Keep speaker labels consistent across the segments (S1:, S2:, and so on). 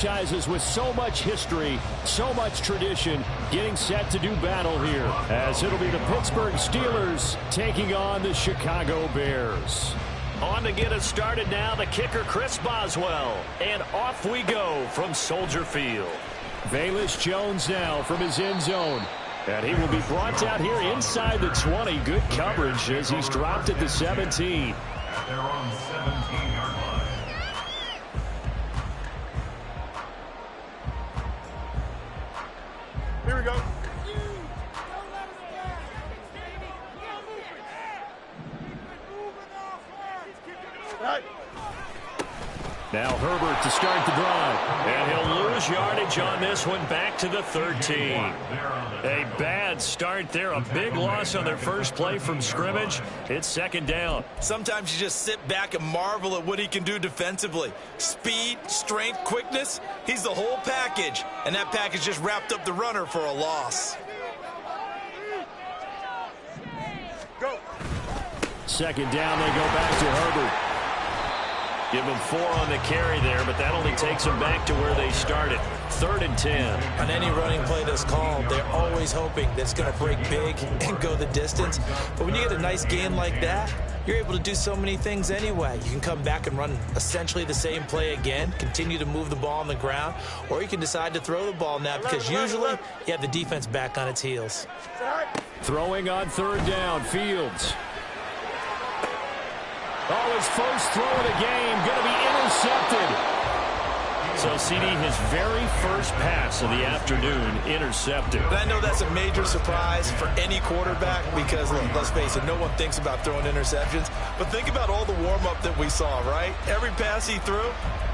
S1: Franchises with so much history, so much tradition, getting set to do battle here, as it'll be the Pittsburgh Steelers taking on the Chicago Bears.
S2: On to get us started now, the kicker Chris Boswell, and off we go from Soldier Field.
S1: Velus Jones now from his end zone, and he will be brought out here inside the 20. Good coverage as he's dropped at the 17.
S3: They're on the 17-yard line.
S4: Here we go.
S1: Now Herbert to start the drive.
S2: And he'll lose yardage on this one, back to the 13. A bad start there, a big loss on their first play from scrimmage. It's second down.
S5: Sometimes you just sit back and marvel at what he can do defensively. Speed, strength, quickness, he's the whole package. And that package just wrapped up the runner for a loss.
S4: Go.
S1: Second down, they go back to Herbert.
S2: Give them 4 on the carry there, but that only takes them back to where they started. 3rd and 10.
S5: On any running play that's called, they're always hoping that it's going to break big and go the distance. But when you get a nice gain like that, you're able to do so many things anyway. You can come back and run essentially the same play again, continue to move the ball on the ground, or you can decide to throw the ball now because usually you have the defense back on its heels.
S1: Throwing on 3rd down, Fields. Oh, his first throw of the game, going to be intercepted.
S2: So, CD, his very first pass of the afternoon intercepted.
S5: And I know that's a major surprise for any quarterback because, look, let's face it, no one thinks about throwing interceptions. But think about all the warm-up that we saw, right? Every pass he threw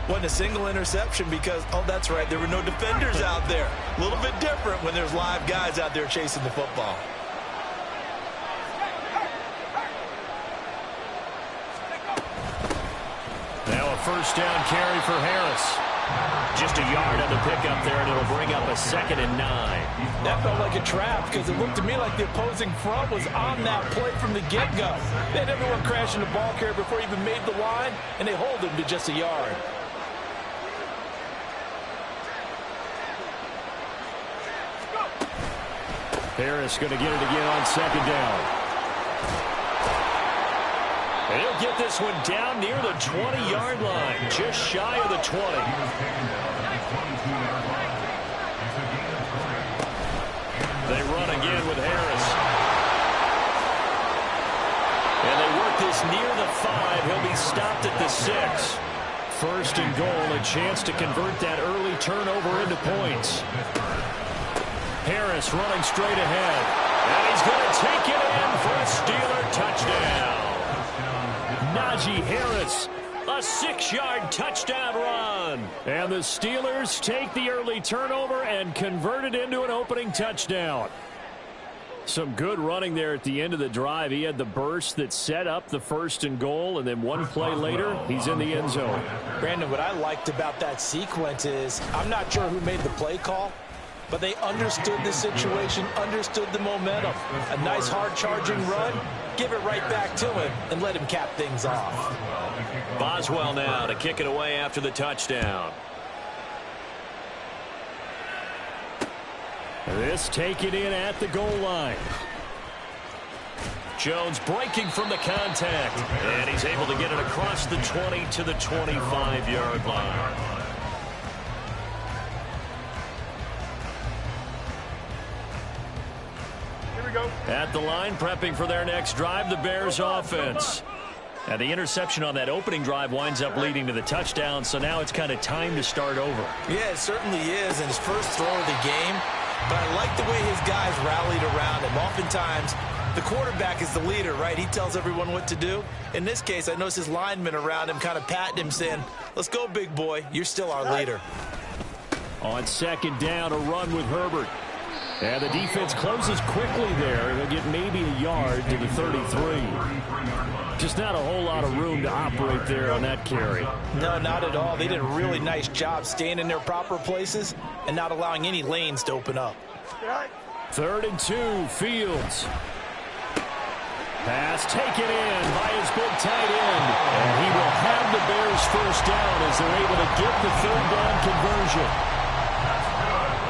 S5: wasn't a single interception because, oh, that's right, there were no defenders out there. A little bit different when there's live guys out there chasing the football.
S1: Now a first down carry for Harris.
S2: Just a yard on the pickup there, and it'll bring up a 2nd and 9.
S5: That felt like a trap because it looked to me like the opposing front was on that play from the get-go. They had everyone crashing the ball carrier before he even made the line, and they hold him to just a yard.
S1: Harris going to get it again on 2nd down.
S2: And he'll get this one down near the 20-yard line, just shy of the 20. They run again with Harris. And they work this near the 5. He'll be stopped at the 6.
S1: 1st and goal, a chance to convert that early turnover into points. Harris running straight ahead. And he's going to take it in for a Steeler touchdown. Najee Harris, a 6-yard touchdown run. And the Steelers take the early turnover and convert it into an opening touchdown. Some good running there at the end of the drive. He had the burst that set up the 1st and goal, and then one play later, he's in the end zone.
S5: Brandon, what I liked about that sequence is I'm not sure who made the play call, but they understood the situation, understood the momentum. A nice hard-charging run, give it right back to him, and let him cap things off.
S2: Boswell now to kick it away after the touchdown.
S1: This taken in at the goal line.
S2: Jones breaking from the contact, and he's able to get it across the 20 to the 25-yard line.
S1: At the line, prepping for their next drive, the Bears offense.
S2: And the interception on that opening drive winds up leading to the touchdown, so now it's kind of time to start over.
S5: Yeah, it certainly is, and his first throw of the game. But I like the way his guys rallied around him. Oftentimes, the quarterback is the leader, right? He tells everyone what to do. In this case, I noticed his linemen around him kind of patting him, saying, let's go, big boy. You're still our leader.
S1: On 2nd down, a run with Herbert. And the defense closes quickly there. They'll get maybe a yard to the 33. Just not a whole lot of room to operate there on that carry.
S5: No, not at all. They did a really nice job staying in their proper places and not allowing any lanes to open up.
S1: 3rd and 2, Fields. Pass taken in by his big tight end. And he will have the Bears first down as they're able to get the third down conversion.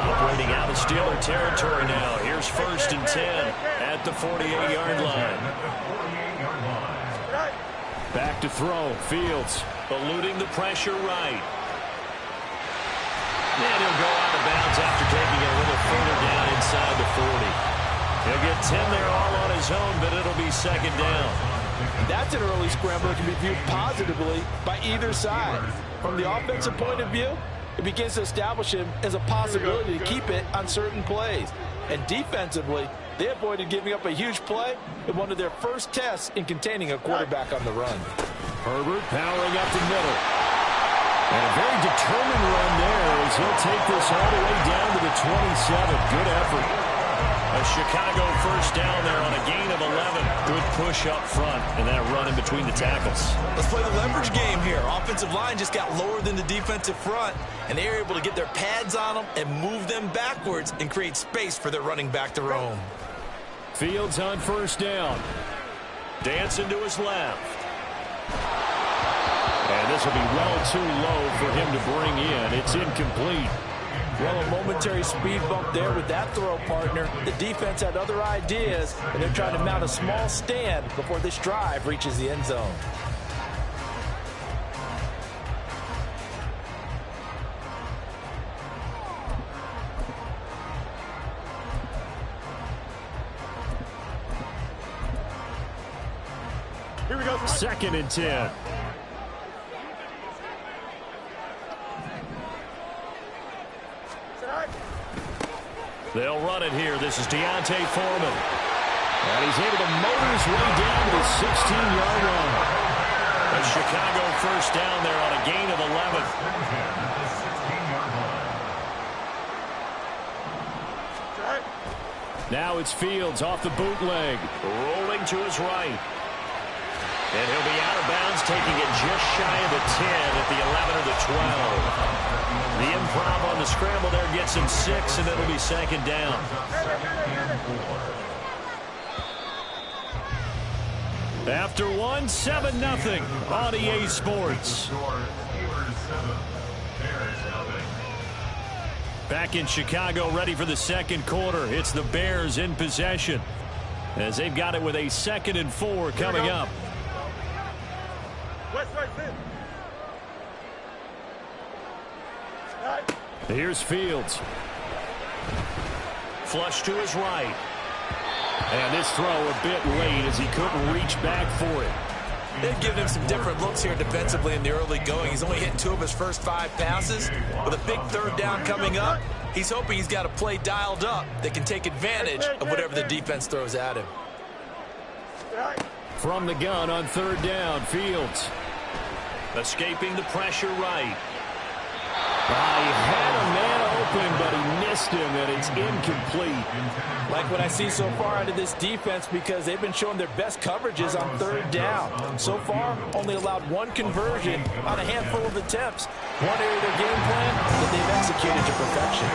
S1: Operating out of Steeler territory now. Here's 1st and 10 at the 48-yard line. Back to throw. Fields eluding the pressure right. And he'll go out of bounds after taking it a little further down inside the 40. He'll get 10 there all on his own, but it'll be 2nd down.
S5: That's an early scramble that can be viewed positively by either side. From the offensive point of view, it begins to establish him as a possibility to keep it on certain plays. And defensively, they avoided giving up a huge play in one of their first tests in containing a quarterback on the run.
S1: Herbert powering up the middle. And a very determined run there as he'll take this all the way down to the 27. Good effort.
S2: A Chicago first down there on a gain of 11. Good push up front and that run in between the tackles.
S5: Let's play the leverage game here. Offensive line just got lower than the defensive front, and they were able to get their pads on them and move them backwards and create space for their running back to roam.
S1: Fields on first down.
S2: Dancing to his left.
S1: And this will be well too low for him to bring in. It's incomplete.
S5: Well, a momentary speed bump there with that throw, partner. The defense had other ideas, and they're trying to mount a small stand before this drive reaches the end zone.
S4: Here we go.
S1: 2nd and 10.
S2: They'll run it here. This is Deontay Foreman.
S1: And he's able to motor his way down to the 16-yard line.
S2: A Chicago first down there on a gain of 11.
S1: Now it's Fields off the bootleg.
S2: Rolling to his right. And he'll be out of bounds, taking it just shy of the 10 at the 11 or the 12. The improv on the scramble there gets him 6, and it'll be 2nd down.
S1: After one, 7-0 on EA Sports.
S2: Back in Chicago, ready for the 2nd quarter. It's the Bears in possession as they've got it with a 2nd and 4 coming up.
S1: Here's Fields.
S2: Flush to his right.
S1: And this throw a bit late as he couldn't reach back for it.
S5: They've given him some different looks here defensively in the early going. He's only hitting 2 of his first 5 passes. With a big 3rd down coming up, he's hoping he's got a play dialed up that can take advantage of whatever the defense throws at him.
S1: From the gun on 3rd down, Fields.
S2: Escaping the pressure right.
S1: He had a man open, but he missed him, and it's incomplete.
S5: Like what I see so far out of this defense, because they've been showing their best coverages on 3rd down. So far, only allowed 1 conversion on a handful of attempts. One area of their game plan that they've executed to perfection.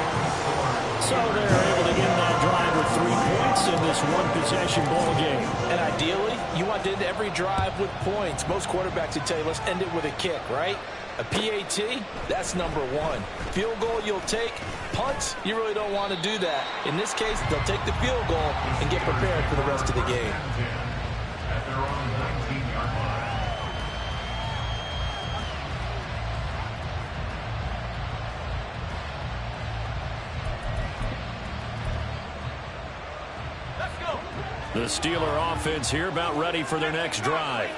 S1: So they're able to end that drive with 3 points in this one-possession ball game.
S5: And ideally, you want to end every drive with points. Most quarterbacks would tell you, let's end it with a kick, right? A PAT, that's number 1. Field goal you'll take. Punts, you really don't want to do that. In this case, they'll take the field goal and get prepared for the rest of the game.
S3: At their own 19-yard line.
S2: The Steeler offense here about ready for their next drive.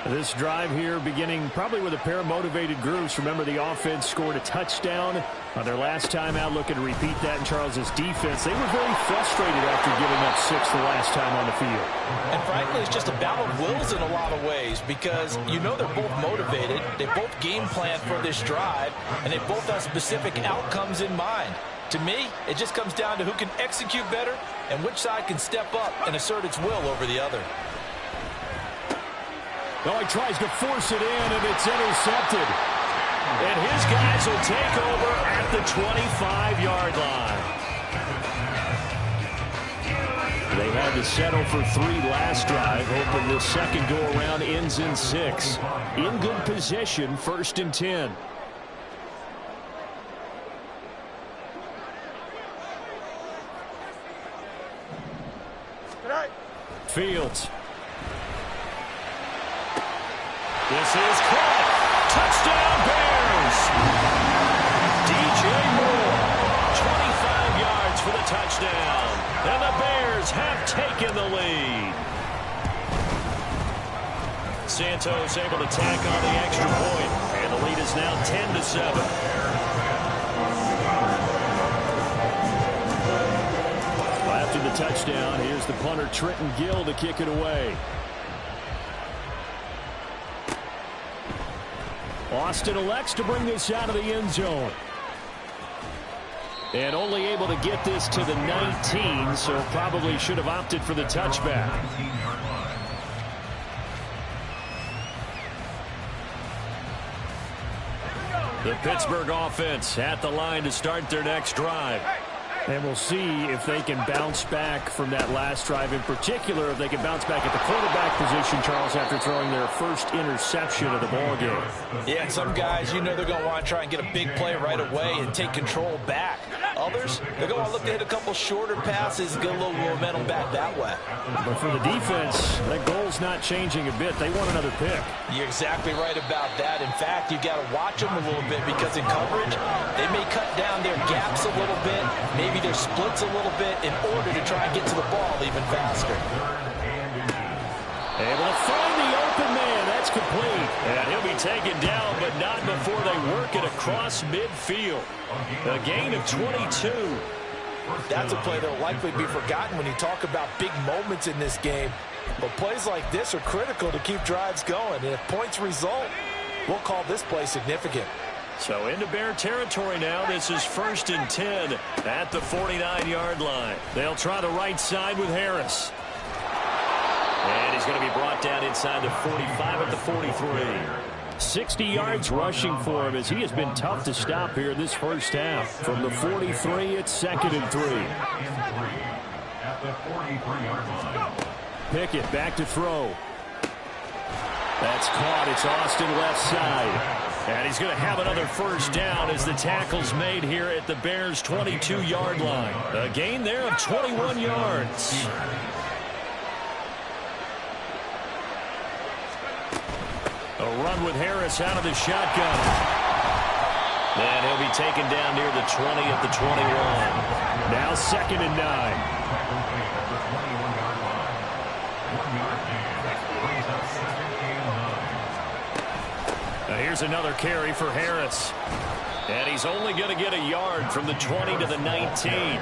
S1: This drive here beginning probably with a pair of motivated groups. Remember, the offense scored a touchdown on their last time out, looking to repeat that in Charles's defense. They were very frustrated after giving up 6 the last time on the field.
S5: And frankly, it's just a battle of wills in a lot of ways, because you know they're both motivated. They both game plan for this drive, and they both have specific outcomes in mind. To me, it just comes down to who can execute better and which side can step up and assert its will over the other.
S1: Oh, he tries to force it in, and it's intercepted.
S2: And his guys will take over at the 25-yard line.
S1: They had to settle for 3 last drive, hoping the second go-around ends in 6. In good position, 1st and 10. Fields. This is caught. Touchdown Bears. DJ Moore, 25 yards for the touchdown. And the Bears have taken the lead. Santos able to tack on the extra point. And the lead is now 10-7. After the touchdown, here's the punter Trenton Gill to kick it away. Austin elects to bring this out of the end zone. And only able to get this to the 19, so probably should have opted for the touchback. The Pittsburgh offense at the line to start their next drive. And we'll see if they can bounce back from that last drive. In particular, if they can bounce back at the quarterback position, Charles, after throwing their first interception of the ballgame.
S5: Yeah, and some guys, you know they're going to want to try and get a big play right away and take control back. Others, they're going to look to hit a couple shorter passes and get a little momentum back that way.
S1: But for the defense, that goal's not changing a bit. They want another pick.
S5: You're exactly right about that. In fact, you've got to watch them a little bit because in coverage, they may cut down their gaps a little bit, maybe their splits a little bit in order to try and get to the ball even faster.
S1: Able to find the open man. That's complete. And he'll be taken down, but not before they work it across midfield. A gain of 22.
S5: That's a play that will likely be forgotten when you talk about big moments in this game. But plays like this are critical to keep drives going. And if points result, we'll call this play significant.
S1: So into Bear territory now. This is 1st and 10 at the 49-yard line. They'll try the right side with Harris. And he's going to be brought down inside the 45 at the 43. 60 yards rushing for him as he has been tough to stop here this first half. From the 43, it's 2nd and 3.
S3: At the 43-yard line.
S1: Pickett back to throw. That's caught. It's Austin left side. And he's going to have another first down as the tackle's made here at the Bears' 22-yard line. A gain there of 21 yards. A run with Harris out of the shotgun. And he'll be taken down near the 20 at the 21. Now 2nd and 9. Now here's another carry for Harris. And he's only going to get a yard from the 20 to the 19.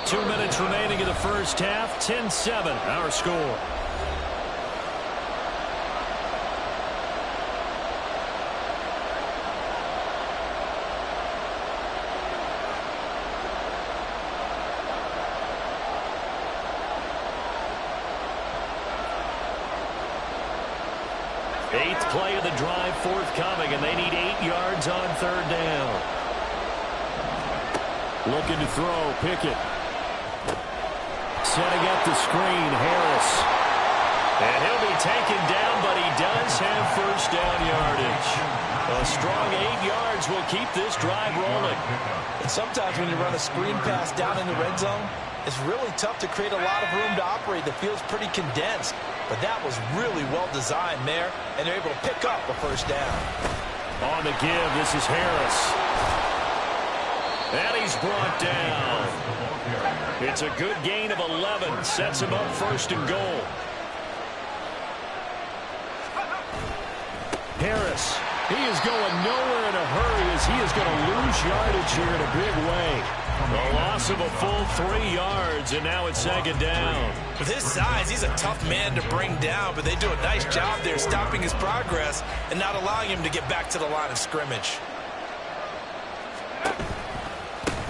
S1: 2 minutes remaining in the first half. 10-7, our score. Eighth play of the drive forthcoming, and they need 8 yards on 3rd down. Looking to throw, Pickett. Setting up the screen, Harris. And he'll be taken down, but he does have first down yardage. A strong 8 yards will keep this drive rolling.
S5: And sometimes when you run a screen pass down in the red zone, it's really tough to create a lot of room to operate. The field's pretty condensed. But that was really well designed there, and they're able to pick up a first down.
S1: On the give, this is Harris. And he's brought down. It's a good gain of 11. Sets him up 1st and goal. Harris, he is going nowhere in a hurry as he is going to lose yardage here in a big way. A loss of a full 3 yards, and now it's 2nd down.
S5: With his size, he's a tough man to bring down, but they do a nice job there stopping his progress and not allowing him to get back to the line of scrimmage.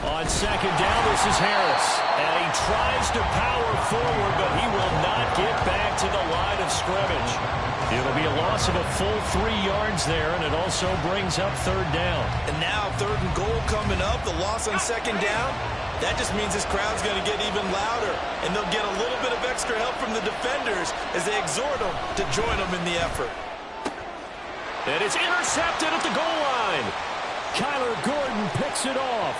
S1: On 2nd down, this is Harris. And he tries to power forward, but he will not get back to the line of scrimmage. It'll be a loss of a full 3 yards there, and it also brings up third down.
S5: And now 3rd and goal coming up, the loss on 2nd down. That just means this crowd's going to get even louder, and they'll get a little bit of extra help from the defenders as they exhort them to join them in the effort.
S1: And it's intercepted at the goal line. Kyler Gordon picks it off.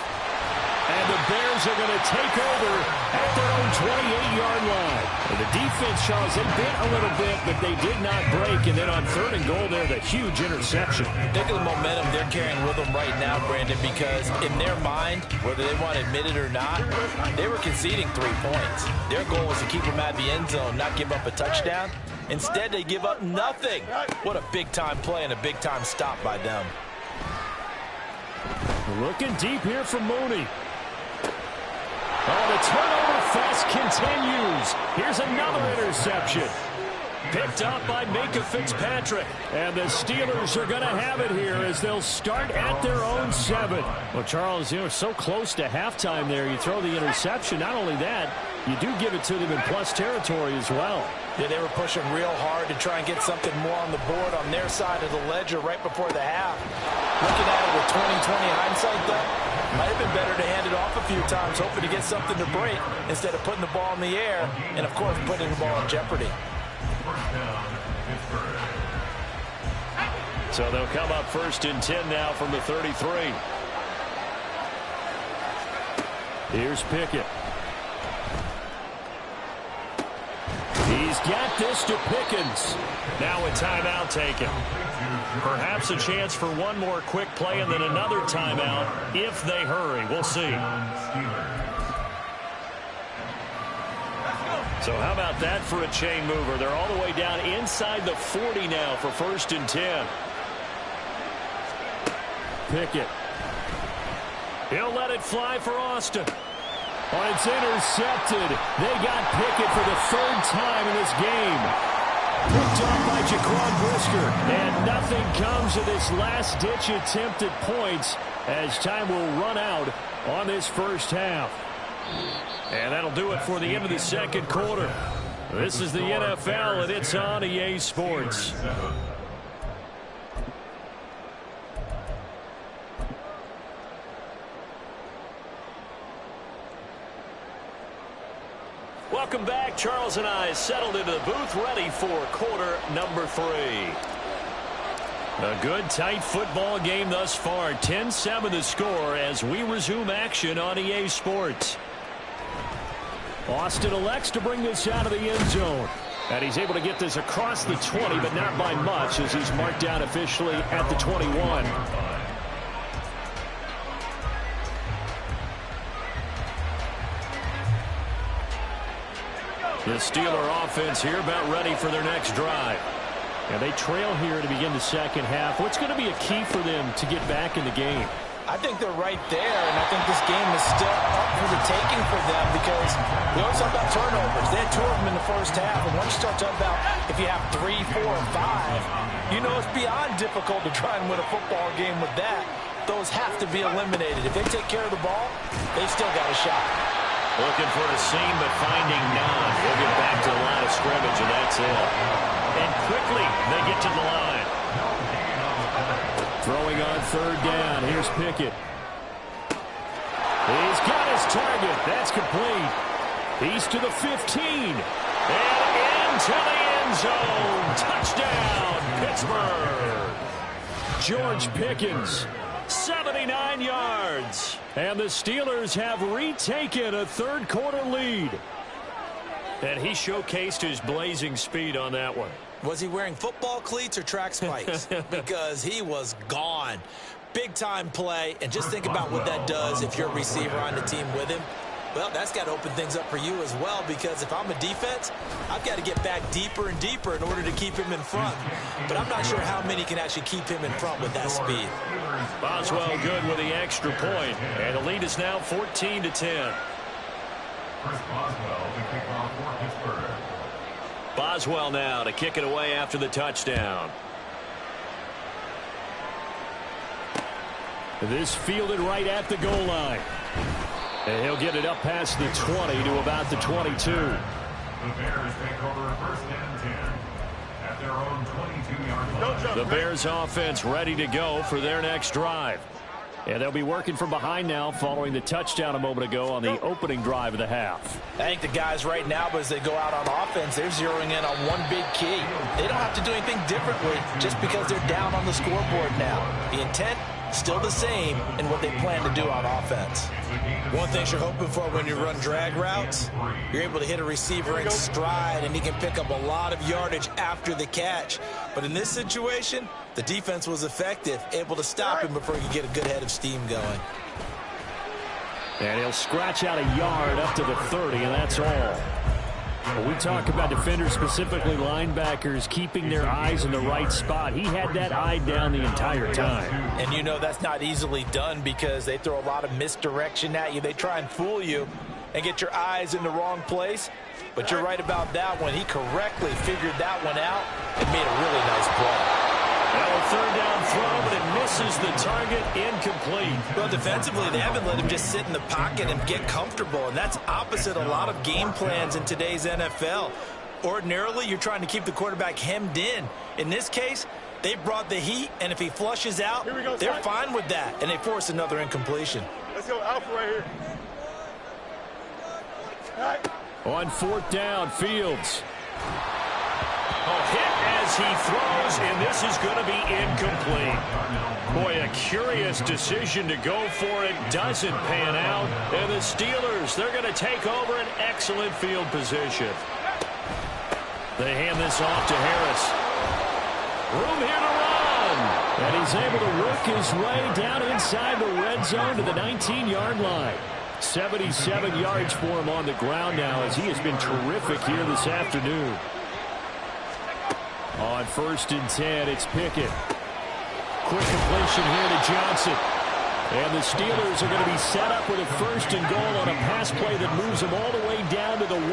S1: And the Bears are going to take over at their own 28-yard line. And the defense, Charles, they bit a little bit, but they did not break. And then on 3rd and goal there, the huge interception.
S5: Think of the momentum they're carrying with them right now, Brandon, because in their mind, whether they want to admit it or not, they were conceding 3 points. Their goal was to keep them out of the end zone, not give up a touchdown. Instead, they give up nothing. What a big-time play and a big-time stop by them.
S1: Looking deep here for Mooney. Oh, the turnover fest continues. Here's another interception. Picked up by Minka Fitzpatrick. And the Steelers are going to have it here as they'll start at their own 7. Well, Charles, so close to halftime there. You throw the interception. Not only that, you do give it to them in plus territory as well.
S5: Yeah, they were pushing real hard to try and get something more on the board on their side of the ledger right before the half. Looking at it with 20/20 hindsight, though, might have been better to hand it off a few times, hoping to get something to break instead of putting the ball in the air and, of course, putting the ball in jeopardy.
S1: So they'll come up 1st and 10 now from the 33. Here's Pickett. He's got this to Pickens. Now a timeout taken. Perhaps a chance for one more quick play and then another timeout if they hurry. We'll see. So how about that for a chain mover? They're all the way down inside the 40 now for 1st and 10. Pickett. He'll let it fly for Austin. Oh, it's intercepted. They got Pickett for the 3rd time in this game. Picked off by Jaquan Brisker. And nothing comes of this last-ditch attempt at points as time will run out on this first half. And that'll do it for the end of the 2nd quarter. This is the NFL, and it's on EA Sports. Welcome back. Charles and I settled into the booth, ready for quarter number 3. A good, tight football game thus far. 10-7 the score as we resume action on EA Sports. Austin elects to bring this out of the end zone. And he's able to get this across the 20, but not by much as he's marked down officially at the 21. The Steeler offense here about ready for their next drive. And they trail here to begin the 2nd half. What's going to be a key for them to get back in the game?
S5: I think they're right there, and I think this game is still up for the taking for them because we always talk about turnovers. They had 2 of them in the first half, and once you start talking about if you have 3, 4, and 5, you know it's beyond difficult to try and win a football game with that. Those have to be eliminated. If they take care of the ball, they've still got a shot.
S1: Looking for a seam, but finding none. We'll get back to the line of scrimmage, and that's it. And quickly, they get to the line. Throwing on 3rd down. Here's Pickett. He's got his target. That's complete. He's to the 15. And into the end zone. Touchdown, Pittsburgh. George Pickens, 79 yards. And the Steelers have retaken a 3rd quarter lead. And he showcased his blazing speed on that one.
S5: Was he wearing football cleats or track spikes? Because he was gone. Big-time play, and just think about what that does if you're a receiver on the team with him. Well, that's got to open things up for you as well, because if I'm a defense, I've got to get back deeper and deeper in order to keep him in front. But I'm not sure how many can actually keep him in front with that speed.
S1: Boswell good with the extra point, and the lead is now 14-10.
S3: Chris Boswell to kick off for Pittsburgh.
S1: Boswell now to kick it away after the touchdown. This fielded right at the goal line. And he'll get it up past the 20 to about the 22.
S3: The Bears take over 1st and 10 at their own 22-yard line.
S1: The Bears offense ready to go for their next drive. And they'll be working from behind now following the touchdown a moment ago on the opening drive of the half.
S5: I think the guys right now, as they go out on offense, they're zeroing in on one big key. They don't have to do anything differently just because they're down on the scoreboard now. The intent, still the same in what they plan to do on offense. One thing you're hoping for when you run drag routes, you're able to hit a receiver in stride and he can pick up a lot of yardage after the catch. But in this situation, the defense was effective, able to stop him before he could get a good head of steam going.
S1: And he'll scratch out a yard up to the 30, and that's all. When we talk about defenders, specifically linebackers, keeping their eyes in the right spot, he had that eye down the entire time.
S5: And you know that's not easily done because they throw a lot of misdirection at you. They try and fool you and get your eyes in the wrong place. But you're right about that one. He correctly figured that one out and made a really nice play.
S1: Now a third down throw, but it misses the target, incomplete.
S5: Well, defensively, they haven't let him just sit in the pocket and get comfortable, and that's opposite a lot of game plans in today's NFL. Ordinarily, you're trying to keep the quarterback hemmed in. In this case, they brought the heat, and if he flushes out, they're fine with that, and they force another incompletion.
S4: Let's go Alpha right here. All right.
S1: On fourth down, Fields. Hit as he throws, and this is going to be incomplete. Boy, a curious decision to go for it. Doesn't pan out. And the Steelers, they're going to take over an excellent field position. They hand this off to Harris. Room here to run. And he's able to work his way down inside the red zone to the 19-yard line. 77 yards for him on the ground now as he has been terrific here this afternoon. On 1st and 10, it's Pickett. Quick completion here to Johnson. And the Steelers are going to be set up with a 1st and goal on a pass play that moves them all the way down to the 1.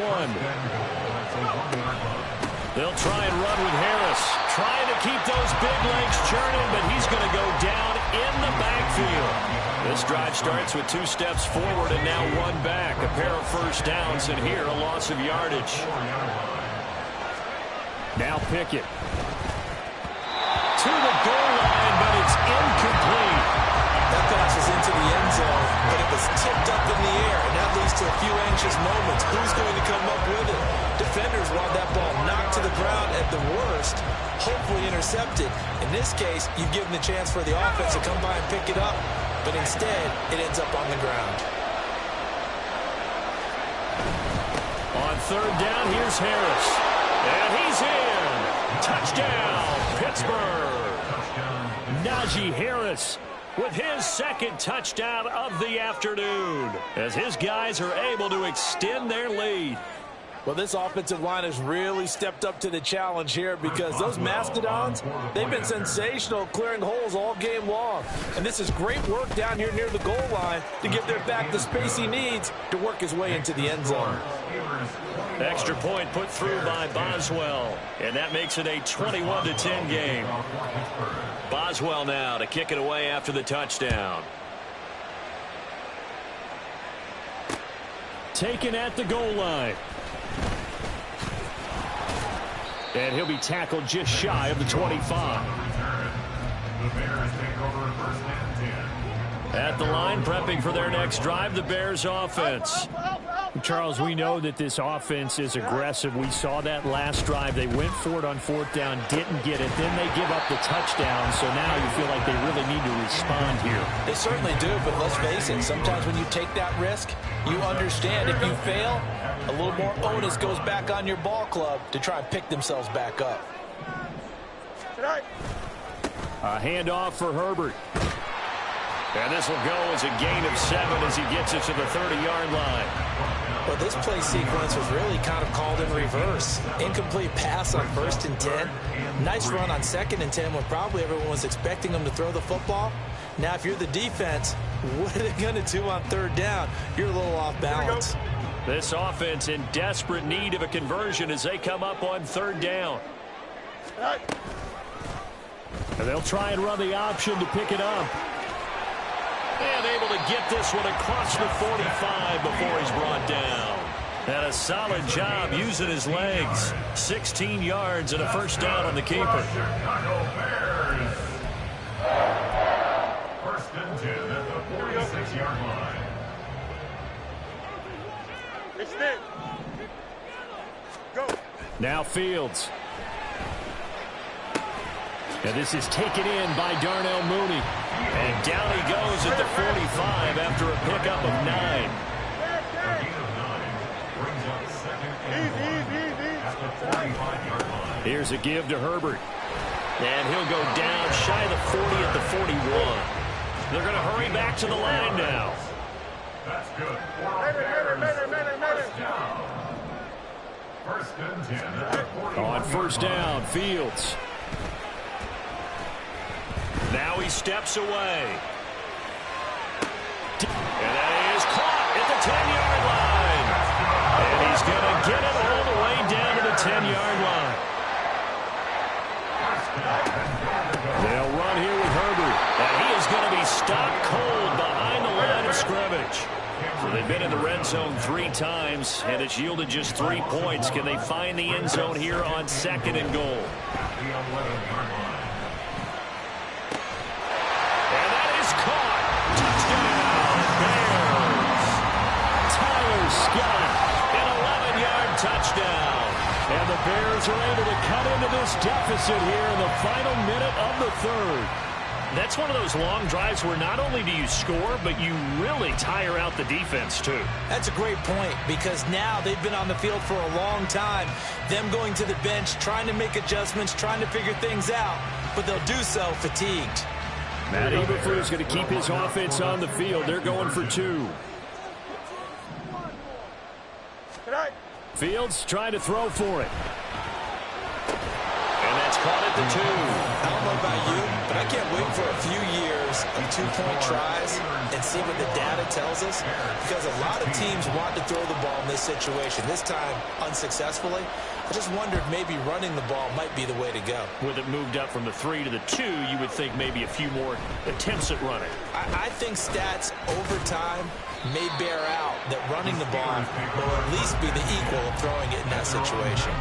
S1: They'll try and run with Harris. Trying to keep those big legs churning, but he's going to go down in the backfield. This drive starts with 2 steps forward and now 1 back. A pair of first downs, and here a loss of yardage. Now Pickett. To the goal line, but it's incomplete.
S5: That pass is into the end zone, but it was tipped up in the air, and that leads to a few anxious moments. Who's going to come up with it? Defenders want that ball knocked to the ground at the worst, hopefully intercepted. In this case, you've given the chance for the offense to come by and pick it up, but instead, it ends up on the ground.
S1: On 3rd down, here's Harris. And he's in. Touchdown, Pittsburgh. Najee Harris with his 2nd touchdown of the afternoon as his guys are able to extend their lead.
S5: Well, this offensive line has really stepped up to the challenge here because those Mastodons, they've been sensational clearing holes all game long. And this is great work down here near the goal line to give their back the space he needs to work his way into the end zone.
S1: Extra point put through by Boswell, and that makes it a 21-10 game. Boswell now to kick it away after the touchdown. Taken at the goal line. And he'll be tackled just shy of the 25.
S3: The Bears take over 1st and 10.
S1: At the line, prepping for their next drive, the Bears offense. Charles, we know that this offense is aggressive. We saw that last drive. They went for it on 4th down, didn't get it. Then they give up the touchdown. So now you feel like they really need to respond here.
S5: They certainly do, but let's face it. Sometimes when you take that risk, you understand if you fail, a little more onus goes back on your ball club to try and pick themselves back up.
S1: A handoff for Herbert. And this will go as a gain of 7 as he gets it to the 30-yard line.
S5: Well, this play sequence was really kind of called in reverse. Incomplete pass on 1st and 10. Nice run on 2nd and 10 when probably everyone was expecting them to throw the football. Now, if you're the defense, what are they going to do on 3rd down? You're a little off balance.
S1: This offense in desperate need of a conversion as they come up on 3rd down. And they'll try and run the option to pick it up. And able to get this one across the 45 before he's brought down. And a solid job using his legs. 16 yards and a first down on the keeper.
S3: Chicago Bears. First and 10 at the 46-yard line.
S4: Extend. Go.
S1: Now Fields. And this is taken in by Darnell Mooney. And down he goes at the 45 after a pickup of 9. Here's a give to Herbert. And he'll go down shy of the 40 at the 41. They're going to hurry back to the line now.
S3: That's good. First and 10 at the 40.
S1: On first down, Fields. Now he steps away. And that is caught at the 10-yard line. And he's going to get it all the way down to the 10-yard line. They'll run here with Herbert. And he is going to be stopped cold behind the line of scrimmage. So they've been in the red zone 3 times, and it's yielded just 3 points. Can they find the end zone here on 2nd and goal? Touchdown. And the Bears are able to cut into this deficit here in the final minute of the 3rd. That's one of those long drives where not only do you score, but you really tire out the defense, too.
S5: That's a great point, because now they've been on the field for a long time. Them going to the bench, trying to make adjustments, trying to figure things out, but they'll do so fatigued.
S1: Matt Eberflus going to keep his offense on the field. They're going for 2. Fields trying to throw for it. And that's caught at the 2.
S5: I don't know about you, but I can't wait for a few years of 2-point tries and see what the data tells us, because a lot of teams want to throw the ball in this situation. This time, unsuccessfully. I just wondered maybe running the ball might be the way to go.
S1: With it moved up from the 3 to the 2, you would think maybe a few more attempts at running.
S5: I think stats over time may bear out that running the ball will at least be the equal of throwing it in that situation.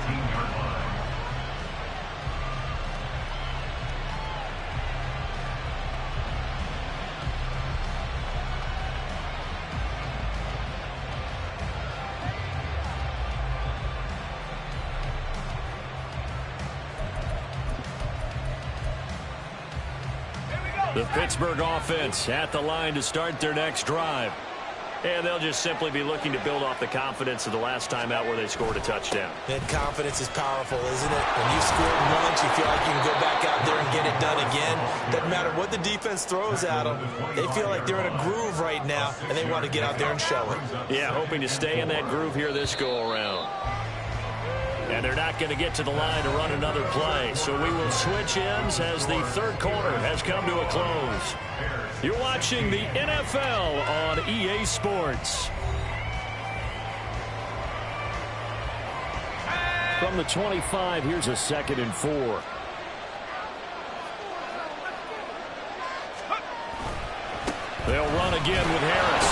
S1: The Pittsburgh offense at the line to start their next drive. And they'll just simply be looking to build off the confidence of the last time out where they scored a touchdown.
S5: That confidence is powerful, isn't it? When you scored once, you feel like you can go back out there and get it done again. Doesn't matter what the defense throws at them. They feel like they're in a groove right now, and they want to get out there and show it.
S1: Yeah, hoping to stay in that groove here this go-around. And they're not going to get to the line to run another play. So we will switch ends as the 3rd quarter has come to a close. You're watching the NFL on EA Sports. From the 25, here's a 2nd and 4. They'll run again with Harris.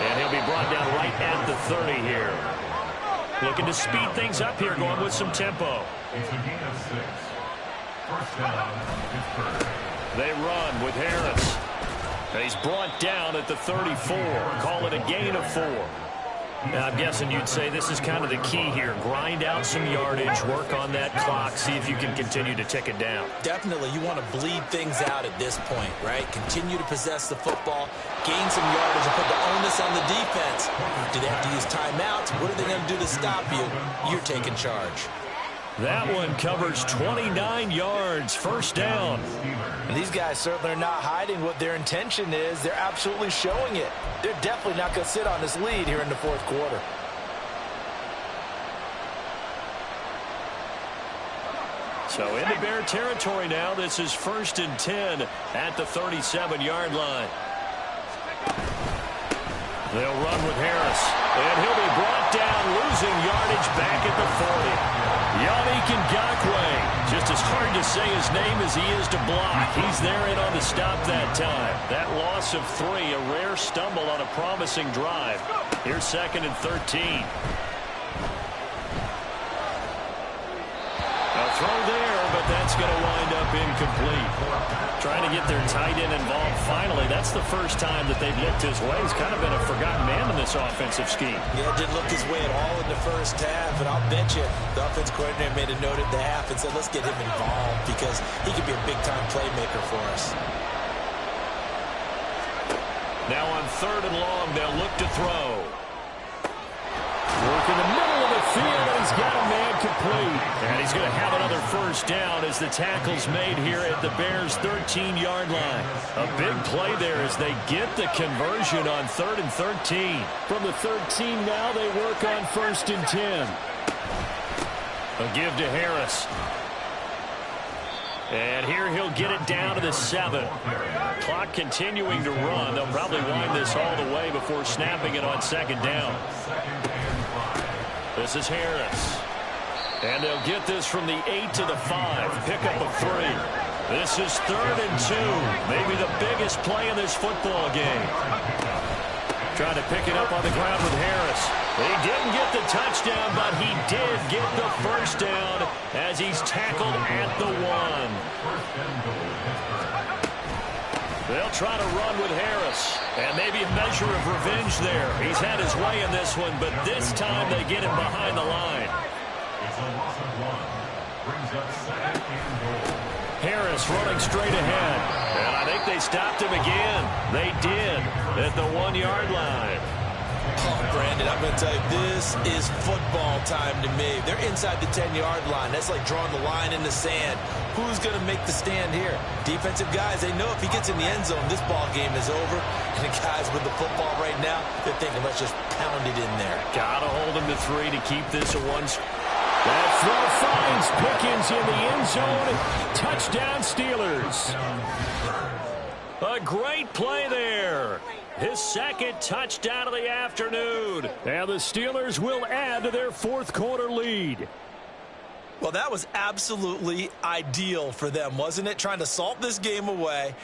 S1: And he'll be brought down right at the 30 here. Looking to speed things up here, going with some tempo.
S3: It's a gain of 6. First down, Pittsburgh.
S1: They run with Harris. And he's brought down at the 34. Call it a gain of 4. Now, I'm guessing you'd say this is kind of the key here. Grind out some yardage, work on that clock, see if you can continue to tick it down.
S5: Definitely, you want to bleed things out at this point, right? Continue to possess the football, gain some yardage, and put the onus on the defense. Do they have to use timeouts? What are they going to do to stop you? You're taking charge.
S1: That one covers 29 yards, first down.
S5: And these guys certainly are not hiding what their intention is. They're absolutely showing it. They're definitely not going to sit on this lead here in the 4th quarter.
S1: So into Bear territory now. This is 1st and 10 at the 37-yard line. They'll run with Harris. And he'll be brought down, losing yardage back at the 40. Yannick Ngakoue Just as hard to say his name as he is to block. He's there in on the stop that time. That loss of 3, a rare stumble on a promising drive. Here's 2nd and 13. A throw there, but that's going to wind up incomplete. Trying to get their tight end involved finally. That's the first time that they've looked his way. He's kind of been a forgotten man in this offensive scheme.
S5: Yeah, didn't look his way at all in the first half, and I'll bet you the offense coordinator made a note at the half and said, let's get him involved because he could be a big-time playmaker for us.
S1: Now on 3rd and long, they'll look to throw. Work in the middle of the field, and he's got a man complete. And he's going to have another first down as the tackle's made here at the Bears' 13-yard line. A big play there as they get the conversion on 3rd and 13. From the 13 now, they work on 1st and 10. A give to Harris. And here he'll get it down to the 7. Clock continuing to run. They'll probably wind this all the way before snapping it on 2nd down. This is Harris. And they'll get this from the 8 to the 5. Pickup of 3. This is 3rd and 2. Maybe the biggest play in this football game. Trying to pick it up on the ground with Harris. He didn't get the touchdown, but he did get the first down as he's tackled at the 1. They'll try to run with Harris, and maybe a measure of revenge there. He's had his way in this one, but this time they get him behind the line.
S3: It's a loss of 1. Brings up 2nd and goal.
S1: Harris running straight ahead, and I think they stopped him again. They did at the 1-yard line.
S5: Oh, Brandon, I'm going to tell you, this is football time to me. They're inside the 10-yard line. That's like drawing the line in the sand. Who's going to make the stand here? Defensive guys, they know if he gets in the end zone, this ball game is over. And the guys with the football right now, they're thinking, let's just pound it in there.
S1: Got to hold him to 3 to keep this a 1. That throw finds Pickens in the end zone. Touchdown, Steelers. A great play there. His 2nd touchdown of the afternoon. And the Steelers will add to their 4th quarter lead.
S5: Well, that was absolutely ideal for them, wasn't it? Trying to salt this game away.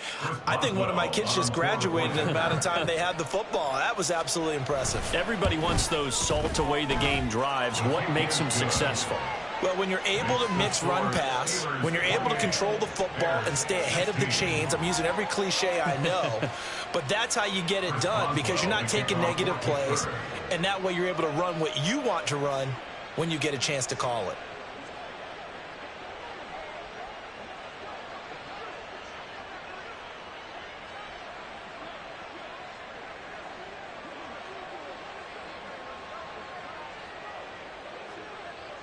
S5: I think one of my kids just graduated in the amount of time they had the football. That was absolutely impressive.
S1: Everybody wants those salt away the game drives. What makes them successful?
S5: Well, when you're able to mix run-pass, when you're able to control the football and stay ahead of the chains, I'm using every cliche I know, but that's how you get it done because you're not taking negative plays, and that way you're able to run what you want to run when you get a chance to call it.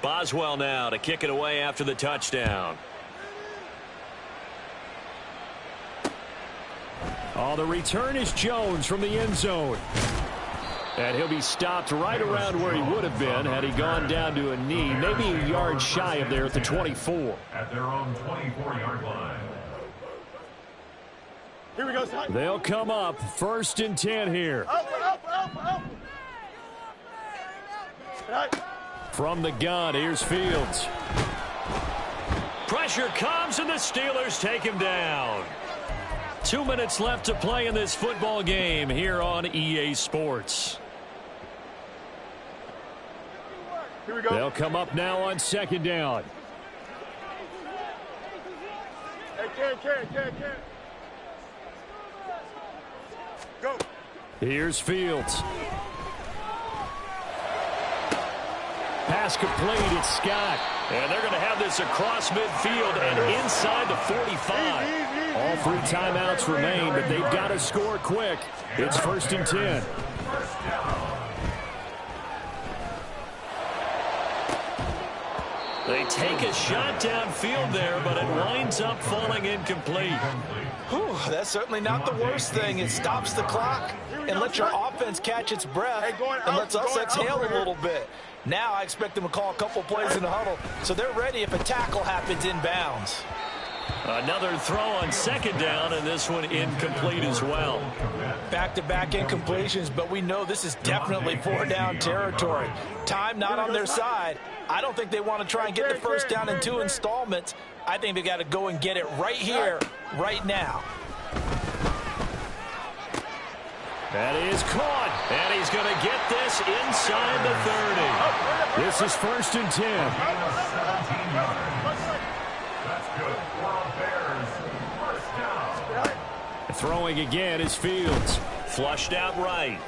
S1: Boswell now to kick it away after the touchdown. Oh, the return is Jones from the end zone. And he'll be stopped right around where he would have been had he gone down to a knee, maybe a yard shy of there at the 24.
S3: At their own 24-yard line.
S4: Here we go, son.
S1: They'll come up 1st and 10 here.
S4: Up. Right.
S1: From the gun, here's Fields. Pressure comes, and the Steelers take him down. 2 minutes left to play in this football game here on EA Sports.
S4: Here we go.
S1: They'll come up now on 2nd down.
S4: Hey, Ken. Go.
S1: Here's Fields. Pass complete, it's Scott. And they're going to have this across midfield and inside the 45. All 3 timeouts remain, but they've got to score quick. It's 1st and 10. They take a shot downfield there, but it winds up falling incomplete.
S5: Whew, that's certainly not the worst thing. It stops the clock and lets your offense catch its breath and lets us exhale a little bit. Now I expect them to call a couple plays in the huddle, so they're ready if a tackle happens inbounds.
S1: Another throw on second down, and this one incomplete as well.
S5: Back-to-back incompletions, but we know this is definitely 4-down territory. Time not on their side. I don't think they want to try and get the first down in 2 installments. I think they got to go and get it right here, right now.
S1: That is caught, and he's going to get this inside the 30. This is 1st and 10.
S3: That's good for a Bears first down.
S1: Throwing again is Fields. Flushed out right.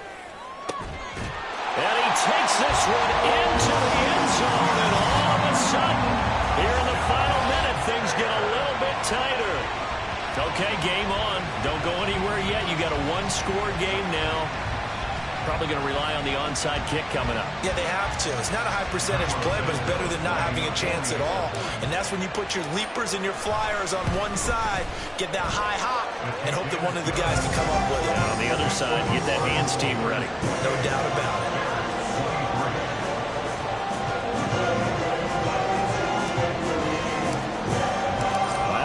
S1: And he takes this one into the end zone, and all of a sudden, here in the final minute, things get a little bit tighter. Okay, game on. Don't go anywhere yet. You got a one-score game now. Probably going to rely on the onside kick coming up.
S5: Yeah, they have to. It's not a high-percentage play, but it's better than not having a chance at all. And that's when you put your leapers and your flyers on one side, get that high hop, and hope that one of the guys can come up with it.
S1: And on the other side, get that hands team ready.
S5: No doubt about it.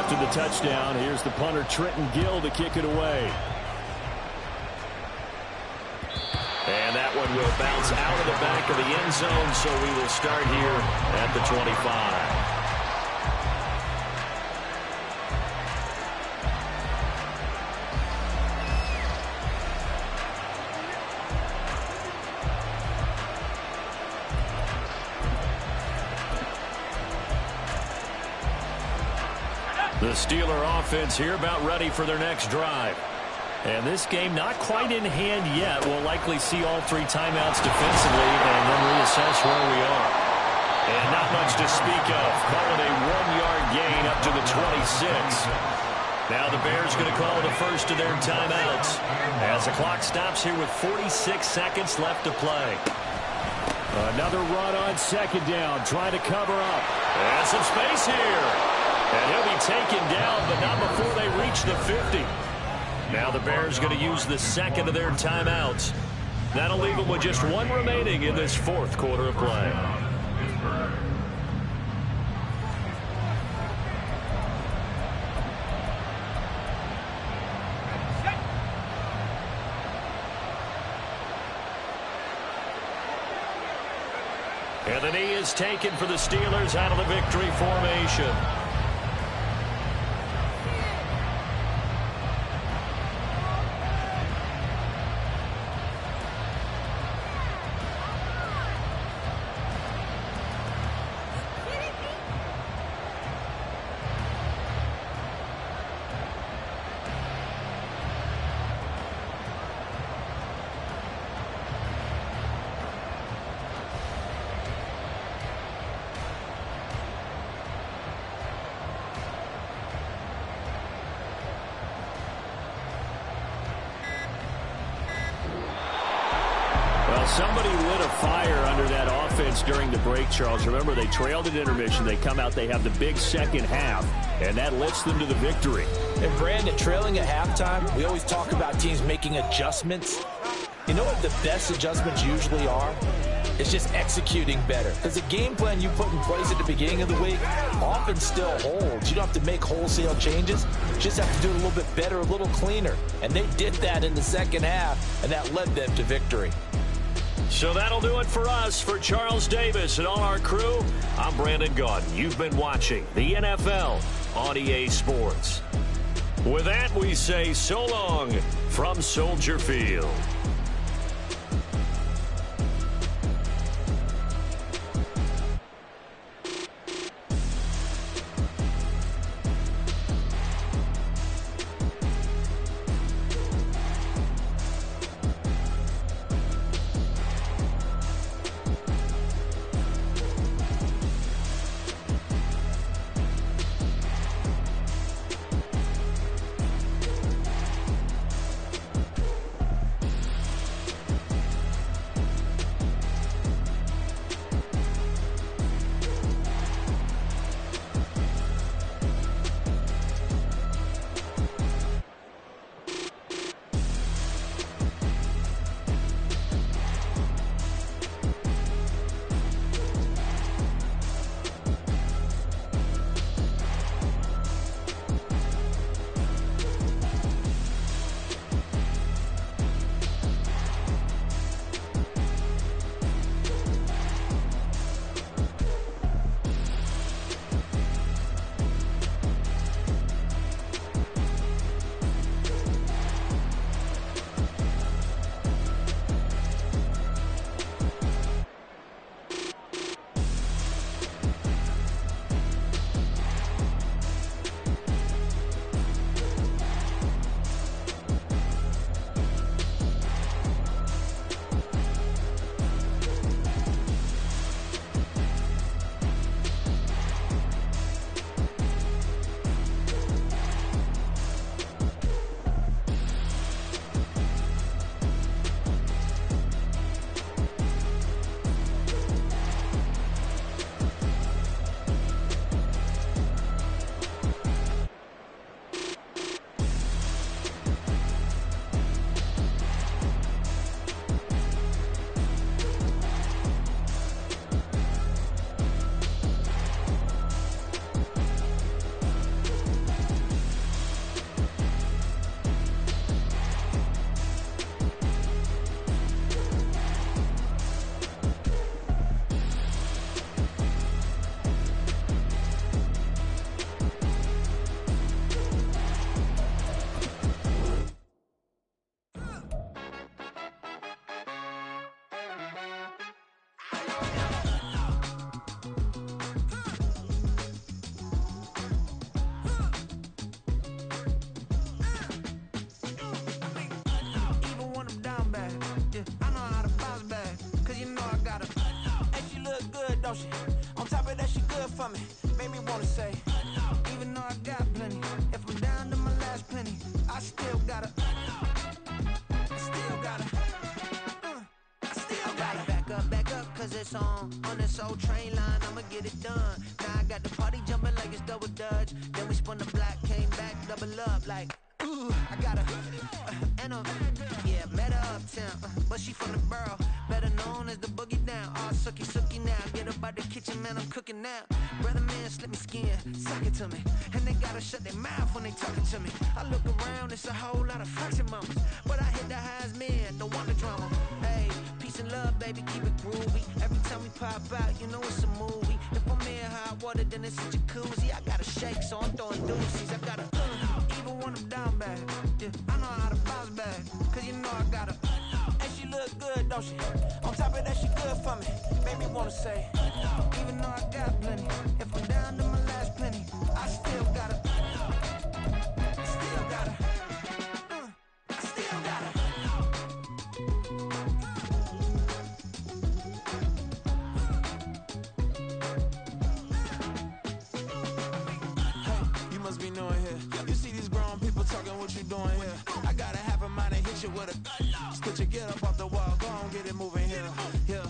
S1: After the touchdown, here's the punter Trenton Gill to kick it away. And that one will bounce out of the back of the end zone, so we will start here at the 25. The Steeler offense here about ready for their next drive. And this game not quite in hand yet. We'll likely see all 3 timeouts defensively and then reassess where we are. And not much to speak of. Call it a 1-yard gain up to the 26. Now the Bears going to call the first of their timeouts as the clock stops here with 46 seconds left to play. Another run on second down, trying to cover up. And some space here. And he'll be taken down, but not before they reach the 50. Now the Bears going to use the second of their timeouts. That'll leave them with just 1 remaining in this 4th quarter of play. And the knee is taken for the Steelers out of the victory formation. Somebody lit a fire under that offense during the break, Charles. Remember, they trailed at intermission. They come out, they have the big second half, and that lifts them to the victory.
S5: And Brandon, trailing at halftime, we always talk about teams making adjustments. You know what the best adjustments usually are? It's just executing better. Because the game plan you put in place at the beginning of the week often still holds. You don't have to make wholesale changes. You just have to do it a little bit better, a little cleaner. And they did that in the second half, and that led them to victory.
S1: So that'll do it for us. For Charles Davis and all our crew, I'm Brandon Gaudin. You've been watching the NFL on EA Sports. With that, we say so long from Soldier Field.
S6: it's on this old train line, I'ma get it done. Now I got the party jumping like it's double dutch. Then we spun the block, came back, double up like, ooh, I got her, and yeah, met her uptown, but she from the borough, better known as the boogie down. All sookie sookie now, get up out the kitchen, man, I'm cooking now. Brother man, slip me skin, suck it to me, and they gotta shut their mouth when they talking to me. I look around, it's a whole lot of fraction mamas, but I hit the highs, man, don't want the drama. Hey, peace and love, baby, keep it groovy. Every time we pop out, you know it's a movie. If I'm in hot water, then it's a jacuzzi. I gotta shake, so I'm throwing deuces. I gotta even when I'm down bad. Yeah, I know how to bounce back, cause you know I gotta. And she look good, don't she? On top of that, she good for me. Made me wanna say, even though I got plenty, if I'm down to my last penny, I still gotta. Still gotta. I still gotta. Hey, you must be knowing here. You see these grown people talking, what you doing here? I gotta have a mind and hit you with a stitch you get up off the wall, go on, get it moving here. Yeah,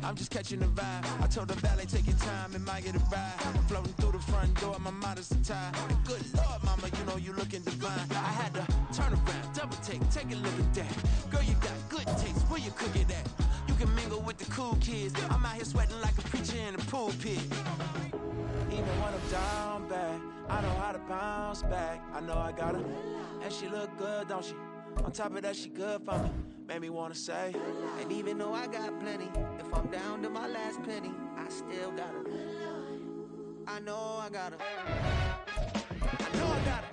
S6: I'm just catching the vibe. I told the valet, take your time, it might get a ride. Floating through the front door, my mind is tied. And good Lord, mama, you know you looking divine. I had to turn around, double take a look at that. Girl, you got good taste, where you cook it at? You can mingle with the cool kids. I'm out here sweating like a preacher in a pulpit. Even when I'm down bad, I know how to bounce back. I know I got her, and she look good, don't she? On top of that, she good for me. Made me wanna say, and even though I got plenty, if I'm down to my last penny, I still got her. I know I got her. I know I got her.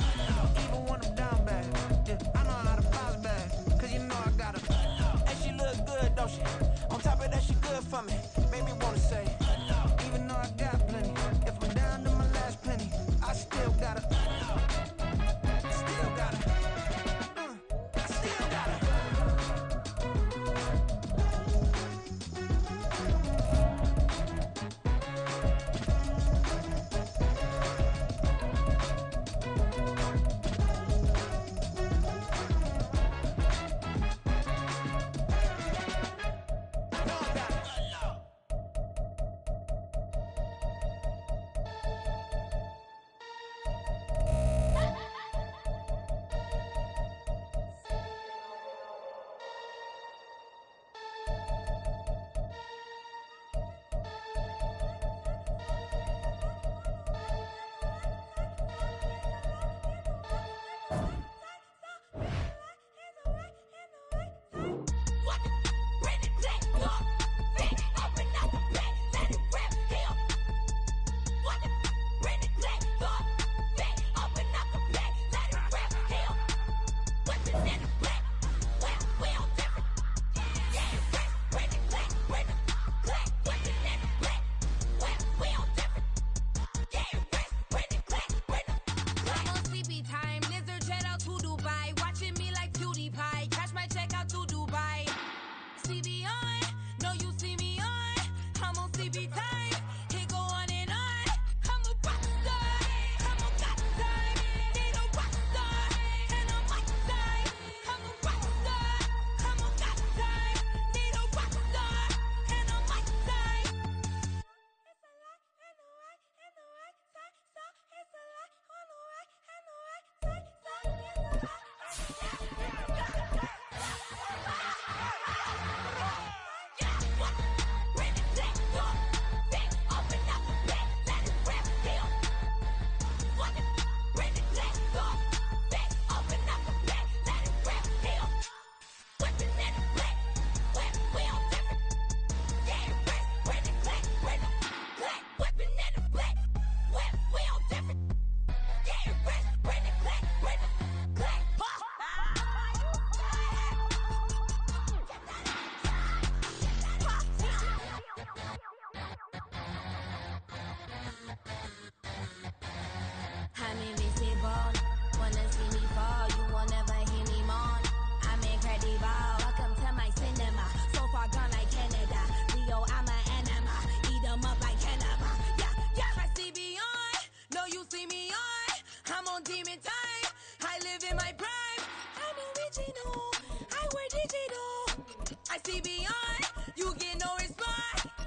S6: Even when I'm down bad, yeah, I know how to bounce back, cause you know I got her. And she look good, don't she? On top of that, she good for me. Made me wanna say, even though I got plenty, if I'm down to my last penny, I still got her. Still got her. I still got her.
S7: I see beyond, you get no response.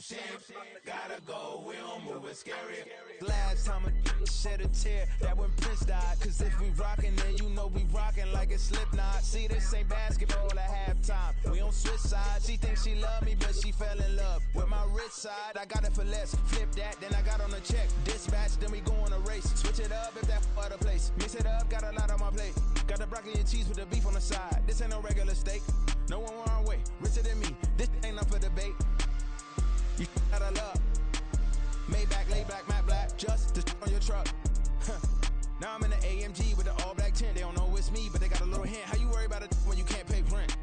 S6: shit. Gotta go, we don't move it scary. Last time a shed a tear, that when Prince died. Cause if we rockin', then you know we rockin' like a Slipknot. See, this ain't basketball at halftime. We on switch sides. She thinks she love me, but she fell in love with my rich side. I got it for less. Flip that, then I got on a check. Dispatch, then we go on a race. Switch it up if that other place. Mix it up, got a lot on my plate. Got the broccoli and cheese with the beef on the side. This ain't no regular steak. No one wrong way, richer than me. This ain't up for debate. You out of love. Maybach, lay back, matte black, just to on your truck. Now I'm in the AMG with the all black tint. They don't know it's me, but they got a little hint. How you worry about it when you can't pay rent?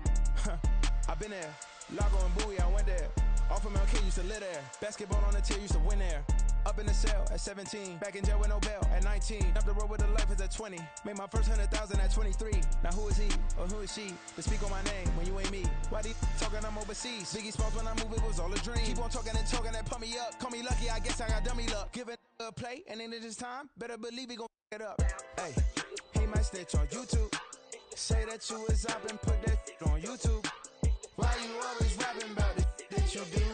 S6: I've been there. Lago and Bowie, I went there. Off of MLK, used to live there. Basketball on the tier, used to win there. Up in the cell at 17. Back in jail with no bail at 19. Up the road with a life is at 20. Made my first 100,000 at 23. Now who is he or who is she to speak on my name when you ain't me? Why they talking I'm overseas? Biggie Smalls when I move, it was all a dream. Keep on talking and talking that pump me up. Call me lucky, I guess I got dummy luck. Give it a play and then it's time. Better believe he gon' it up. Hey, he might snitch on YouTube. Say that you was up and put that on YouTube. Why you always rapping about it that you do?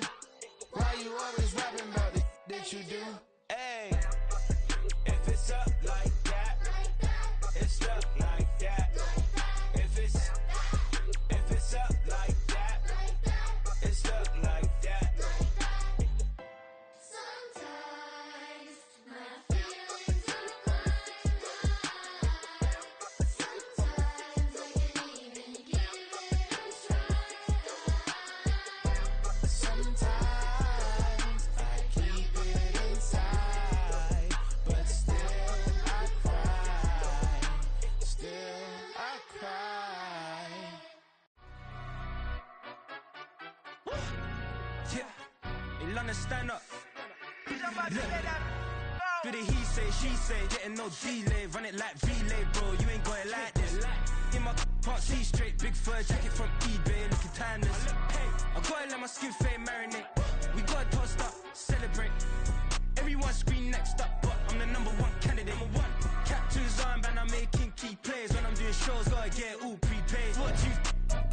S6: Why you always rapping about it that you do? Hey, if it's up like that, it's up like that. If it's up like that, it's up like that.
S7: Sometimes my feelings are flying high. Sometimes I can't even give it a try.
S6: Sometimes I keep it inside, but still I cry. Still I cry.
S8: Yeah, in London, stand up. Look, do the he say, she say, getting no delay, run it like relay, bro. You ain't got it like this. In my can't see straight, big fur jacket from eBay, looking timeless. Hey, I gotta let my skin fade marinate. We gotta toast up, celebrate. Everyone scream next up, but I'm the #1 candidate. Captain's armband, I'm making key plays. When I'm doing shows, gotta get all prepaid. What you?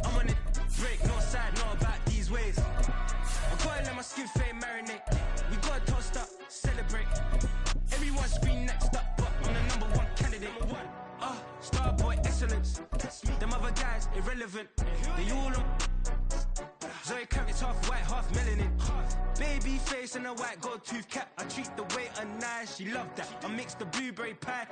S8: I'm on it, break, no side, know about these ways. I gotta let my skin fade marinate. We gotta toast up, celebrate. Everyone scream next up, but I'm the #1 candidate. Starboy excellence. Them other guys irrelevant. They all on. Zoe Kravitz half white, half melanin. Baby face and a white gold tooth cap. I treat the waiter nice, she loved that. I mix the blueberry pie.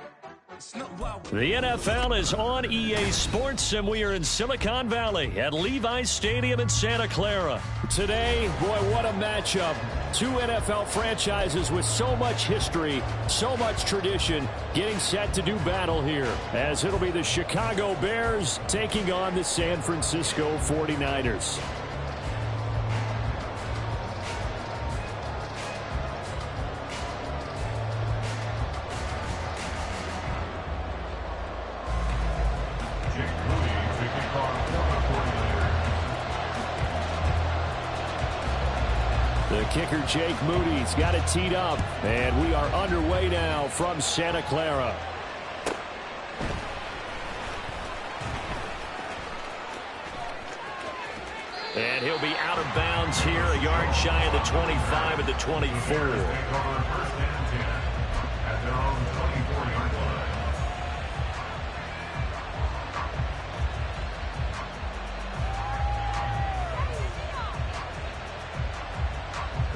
S8: It's not wild.
S1: The NFL is on EA Sports, and we are in Silicon Valley at Levi's Stadium in Santa Clara. Today, boy, what a matchup. Two NFL franchises with so much history, so much tradition, getting set to do battle here, as it'll be the Chicago Bears taking on the San Francisco 49ers. The kicker, Jake Moody's got it teed up, and we are underway now from Santa Clara. And he'll be out of bounds here, a yard shy of the 25 at the 24.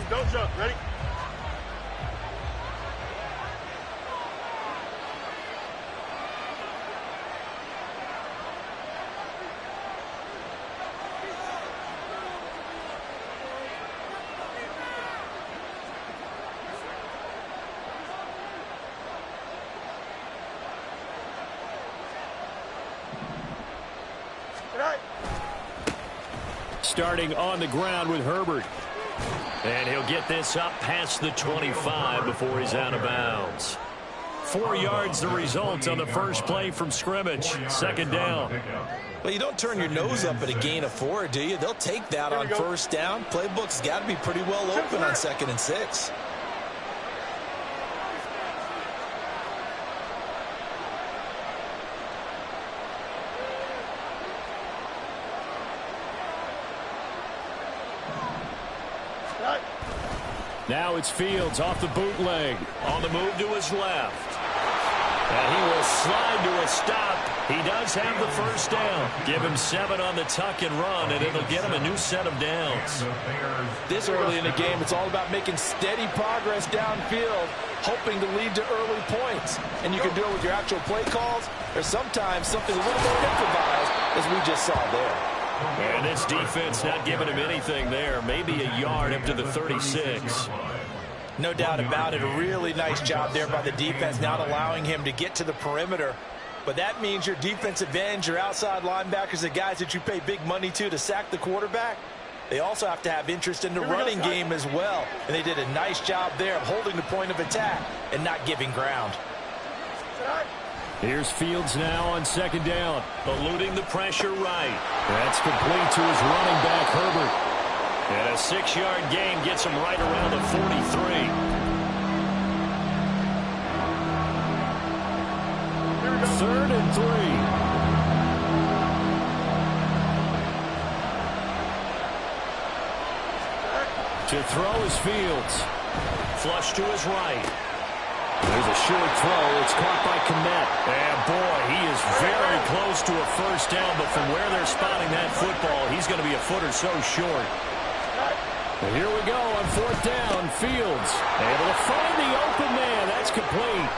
S4: Don't jump. Ready? Good night.
S1: Starting on the ground with Herbert. And he'll get this up past the 25 before he's out of bounds. 4 yards the result on the first play from scrimmage. Second down.
S5: Well, you don't turn your nose up at a gain of 4, do you? They'll take that on first down. Playbook's got to be pretty well open on 2nd and 6.
S4: Right.
S1: Now it's Fields off the bootleg.
S2: On the move to his left. And he will slide to a stop. He does have the first down. Give him 7 on the tuck and run, and it'll get him a new set of downs.
S5: This early in the game, it's all about making steady progress downfield, hoping to lead to early points. And you can do it with your actual play calls, or sometimes something a little more improvised, as we just saw there.
S2: And this defense not giving him anything there. Maybe a yard up to the 36.
S5: No doubt about it. A really nice job there by the defense, not allowing him to get to the perimeter. But that means your defensive ends, your outside linebackers, the guys that you pay big money to sack the quarterback, they also have to have interest in the running game as well. And they did a nice job there of holding the point of attack and not giving ground.
S1: Here's Fields now on second down.
S2: Eluding the pressure right.
S1: That's complete to his running back, Herbert.
S2: And a 6-yard gain gets him right around the 43.
S1: Third and 3. To throw is Fields.
S2: Flush to his right.
S1: There's a short throw. It's caught by Mack.
S2: And boy, he is very close to a first down, but from where they're spotting that football, he's going to be a foot or so short.
S1: And here we go on fourth down. Fields able to find the open man. That's complete.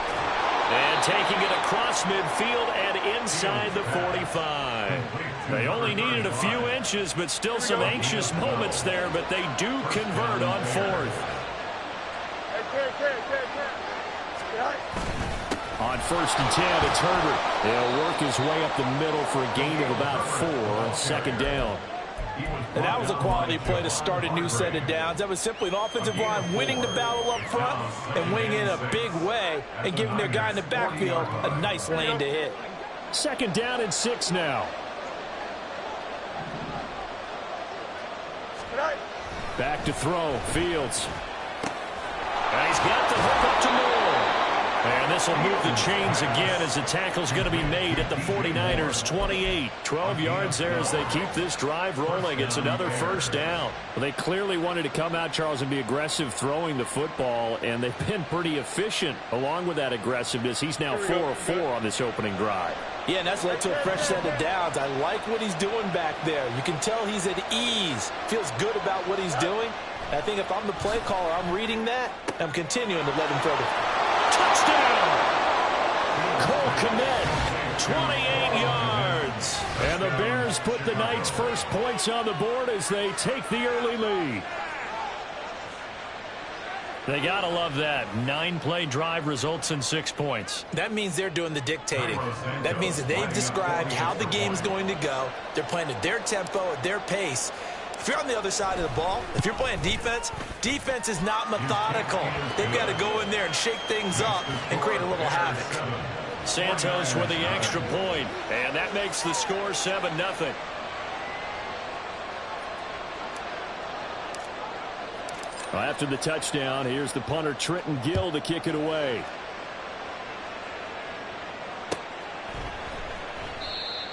S2: And taking it across midfield and inside the 45. They only needed a few inches, but still some anxious moments there, but they do convert on fourth.
S1: On first and 10, it's Herbert. He'll work his way up the middle for a gain of about 4 on second down.
S5: And that was a quality play to start a new set of downs. That was simply an offensive line winning the battle up front and winning in a big way and giving their guy in the backfield a nice lane to hit.
S1: Second down and 6 now. Back to throw. Fields.
S2: And he's got the hook up to Moore. And this will move the chains again as the tackle's going to be made at the 49ers 28. 12 yards there as they keep this drive rolling. It's another first down.
S1: Well, they clearly wanted to come out, Charles, and be aggressive throwing the football, and they've been pretty efficient along with that aggressiveness. He's now 4 of 4 on this opening drive.
S5: Yeah, and that's led to a fresh set of downs. I like what he's doing back there. You can tell he's at ease. Feels good about what he's doing. I think if I'm the play caller, I'm reading that. I'm continuing to let him throw the
S2: touchdown. Cole Kmet, 28 yards.
S1: And the Bears put the Knights' first points on the board as they take the early lead.
S2: They got to love that. 9-play drive results in 6 points.
S5: That means they're doing the dictating. That means that they've described how the game's going to go. They're playing at their tempo, at their pace. If you're on the other side of the ball, if you're playing defense, defense is not methodical. They've got to go in there and shake things up and create a little havoc.
S2: Santos with the extra point, and that makes the score 7-0.
S1: After the touchdown, here's the punter Trenton Gill to kick it away.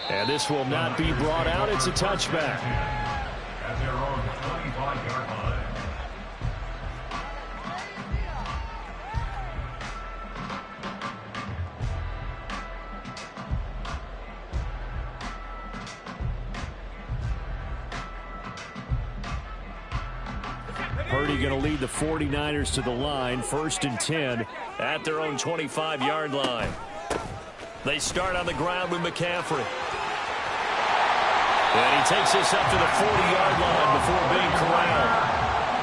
S1: And this will not be brought out. It's a touchback.
S3: At their own 25-yard line.
S1: Purdy going to lead the 49ers to the line, 1st and 10
S2: at their own 25-yard line. They start on the ground with McCaffrey. And he takes this up to the 40-yard line before being corralled.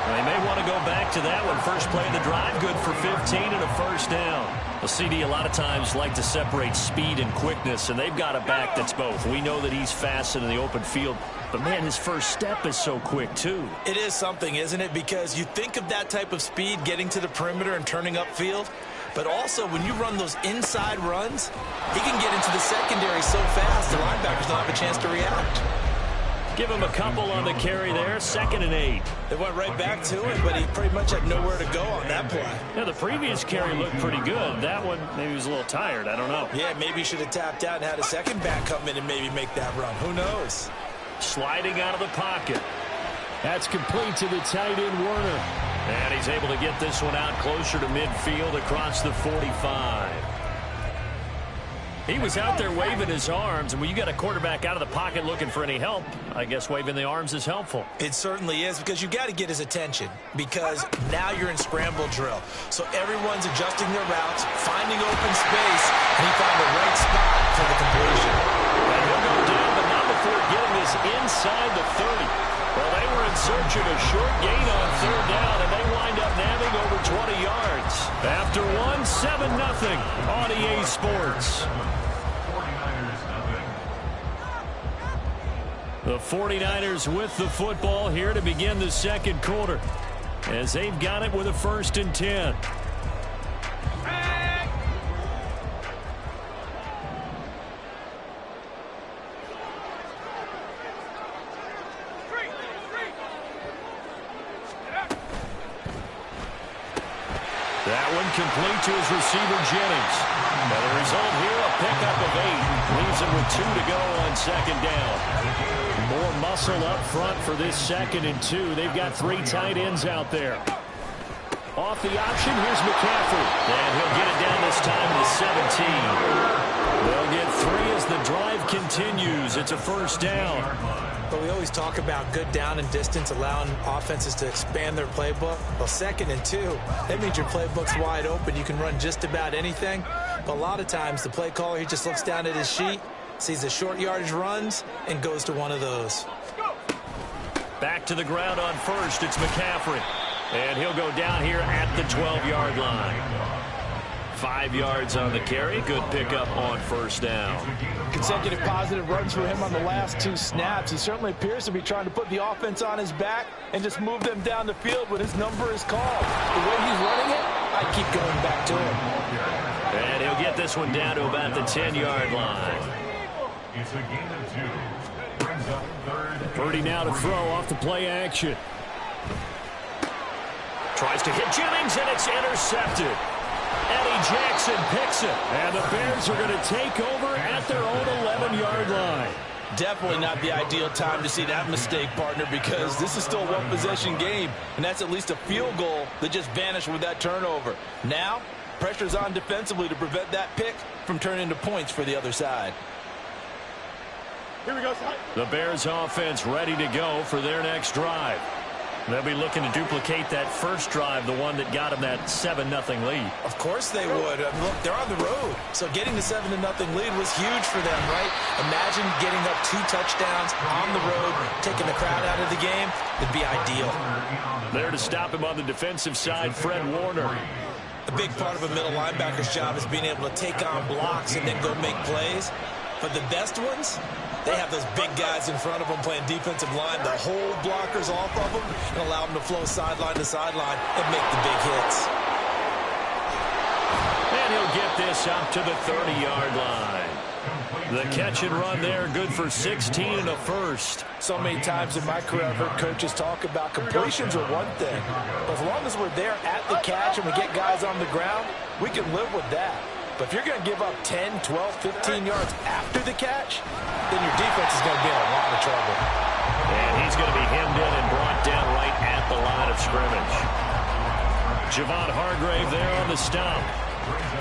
S2: They may want to go back to that one. First play of the drive, good for 15 and a first down. Well, CD a lot of times like to separate speed and quickness, and they've got a back that's both. We know that he's fast in the open field, but, man, his first step is so quick, too.
S5: It is something, isn't it? Because you think of that type of speed getting to the perimeter and turning upfield, but also when you run those inside runs, he can get into the secondary so fast the linebackers don't have a chance to react.
S2: Give him a couple on the carry there, 2nd and 8.
S5: They went right back to it, but he pretty much had nowhere to go on that play.
S2: Yeah, the previous carry looked pretty good. That one, maybe he was a little tired. I don't know.
S5: Yeah, maybe he should have tapped out and had a second back come in and maybe make that run. Who knows?
S2: Sliding out of the pocket.
S1: That's complete to the tight end, Werner. And he's able to get this one out closer to midfield across the 45. He was out there waving his arms, and when you got a quarterback out of the pocket looking for any help, I guess waving the arms is helpful.
S5: It certainly is, because you got to get his attention, because now you're in scramble drill. So everyone's adjusting their routes, finding open space, and he found the right spot for the completion.
S1: And he'll go down, but not before getting this inside the 30. Well, they were in search of a short gain on third down, and they wind up nabbing over 20 yards. After 7-0 on EA Sports. The 49ers with the football here to begin the second quarter, as they've got it with a 1st and 10. That one complete to his receiver, Jennings. Now the result here, a pickup of 8. Leaves him with 2 to go on 2nd down. More muscle up front for this 2nd and 2. They've got 3 tight ends out there. Off the option, here's McCaffrey. And he'll get it down this time to 17. They'll get 3 as the drive continues. It's a 1st down.
S5: But we always talk about good down and distance, allowing offenses to expand their playbook. Well, 2nd and 2, that means your playbook's wide open. You can run just about anything. But a lot of times, the play caller, he just looks down at his sheet, sees the short yardage runs, and goes to one of those.
S1: Back to the ground on 1st, it's McCaffrey. And he'll go down here at the 12-yard line. 5 yards on the carry. Good pickup on 1st down.
S9: Consecutive positive runs for him on the last 2 snaps. He certainly appears to be trying to put the offense on his back and just move them down the field when his number is called. The way he's running it, I keep going back to him.
S1: And he'll get this one down to about the 10-yard line.
S3: It's a gain of 2. Brings up 3rd.
S1: Purdy now to throw off the play action. Tries to hit Jennings, and it's intercepted. Eddie Jackson picks it, and the Bears are going to take over at their own 11-yard line.
S9: Definitely not the ideal time to see that mistake, partner, because this is still a one-possession game, and that's at least a field goal that just vanished with that turnover. Now, pressure's on defensively to prevent that pick from turning into points for the other side.
S4: Here we go, son.
S1: The Bears offense ready to go for their next drive. They'll be looking to duplicate that first drive, the one that got them that 7-0 lead.
S5: Of course they would. I mean, look, they're on the road. So getting the 7-0 lead was huge for them, right? Imagine getting up 2 touchdowns on the road, taking the crowd out of the game. It'd be ideal.
S1: There to stop him on the defensive side, Fred Warner.
S5: A big part of a middle linebacker's job is being able to take on blocks and then go make plays. But the best ones, they have those big guys in front of them playing defensive line to hold blockers off of them and allow them to flow sideline to sideline and make the big hits.
S1: And he'll get this up to the 30-yard line. The catch and run there, good for 16 and a first.
S9: So many times in my career, I've heard coaches talk about completions are one thing. But as long as we're there at the catch and we get guys on the ground, we can live with that. But if you're going to give up 10, 12, 15 yards after the catch, then your defense is going to be in a lot of trouble.
S1: And he's going to be hemmed in and brought down right at the line of scrimmage. Javon Hargrave there on the stop.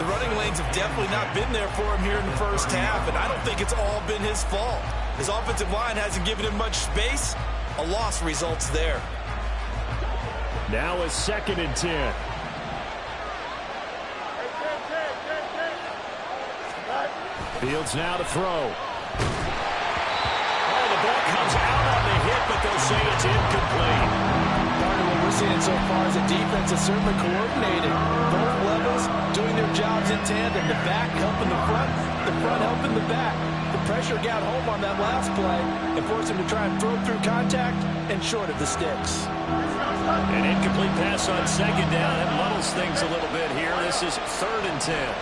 S5: The running lanes have definitely not been there for him here in the first half, and I don't think it's all been his fault. His offensive line hasn't given him much space. A loss results there.
S1: Now a 2nd and 10. Fields now to throw. Oh, the ball comes out on the hit, but they'll say it's incomplete.
S9: Part of what we're seeing so far is a defense that's certainly coordinated. Both levels doing their jobs in tandem. The back helping the front helping the back. The pressure got home on that last play and forced him to try and throw through contact and short of the sticks.
S1: An incomplete pass on 2nd down. That muddles things a little bit here. This is 3rd and 10.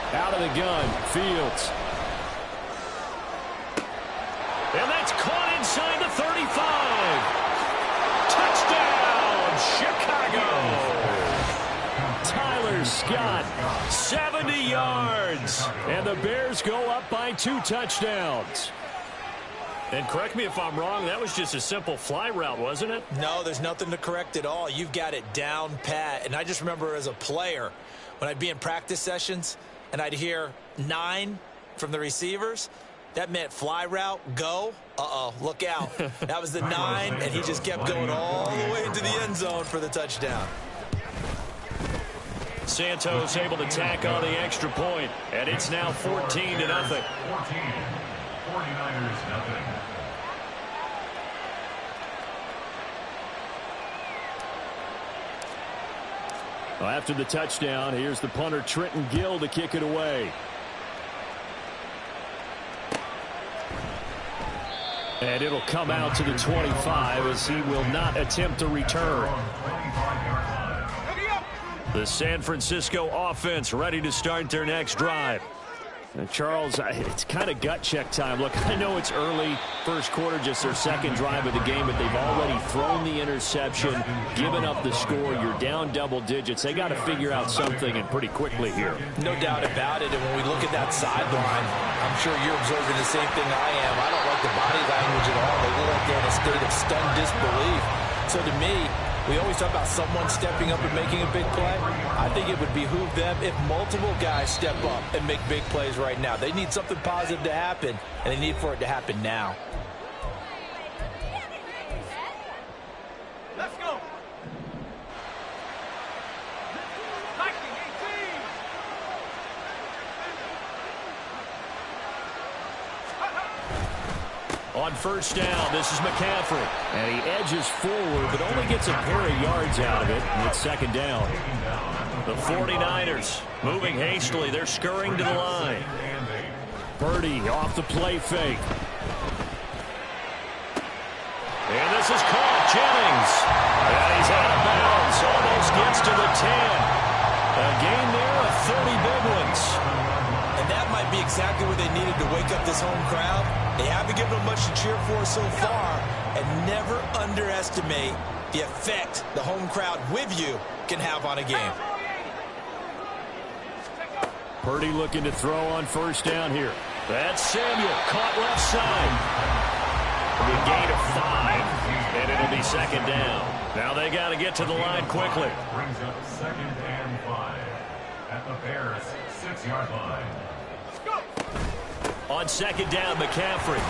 S1: Out of the gun, Fields. And that's caught inside the 35. Touchdown, Chicago. Tyler Scott, 70 yards. And the Bears go up by 2 touchdowns. And correct me if I'm wrong, that was just a simple fly route, wasn't it?
S5: No, there's nothing to correct at all. You've got it down pat. And I just remember as a player, when I'd be in practice sessions and I'd hear 9 from the receivers, that meant fly route, go. Uh-oh, look out. That was the 9, and he just kept going all the way into the end zone for the touchdown.
S1: Santos able to tack on the extra point, and it's now 14-0.
S3: 14. 49ers nothing.
S1: Well, after the touchdown, here's the punter Trenton Gill to kick it away. And it'll come out to the 25 as he will not attempt a return. The San Francisco offense ready to start their next drive. And Charles, it's kind of gut check time. Look, I know it's early, first quarter, just their second drive of the game, but they've already thrown the interception, given up the score. You're down double digits. They got to figure out something, and pretty quickly here.
S5: No doubt about it. And when we look at that sideline, I'm sure you're observing the same thing I am. I don't like the body language at all. They look like they're in a state of stunned disbelief. So to me, we always talk about someone stepping up and making a big play. I think it would behoove them if multiple guys step up and make big plays right now. They need something positive to happen, and they need for it to happen now.
S4: Let's go.
S1: On first down, this is McCaffrey. And he edges forward, but only gets a pair of yards out of it. And it's second down. The 49ers moving hastily. They're scurrying to the line. Purdy off the play fake. And this is caught. Jennings. And he's out of bounds. Almost gets to the 10. A gain there of 30 big ones.
S5: And that might be exactly what they needed to wake up this home crowd. They haven't given them much to cheer for so far, and never underestimate the effect the home crowd with you can have on a game.
S1: Purdy looking to throw on first down here. That's Samuel, caught left side. A gain of 5, and it'll be second down. Now they got to get to the line quickly.
S3: Brings up 2nd and 5 at the Bears' 6-yard line.
S1: On second down, McCaffrey.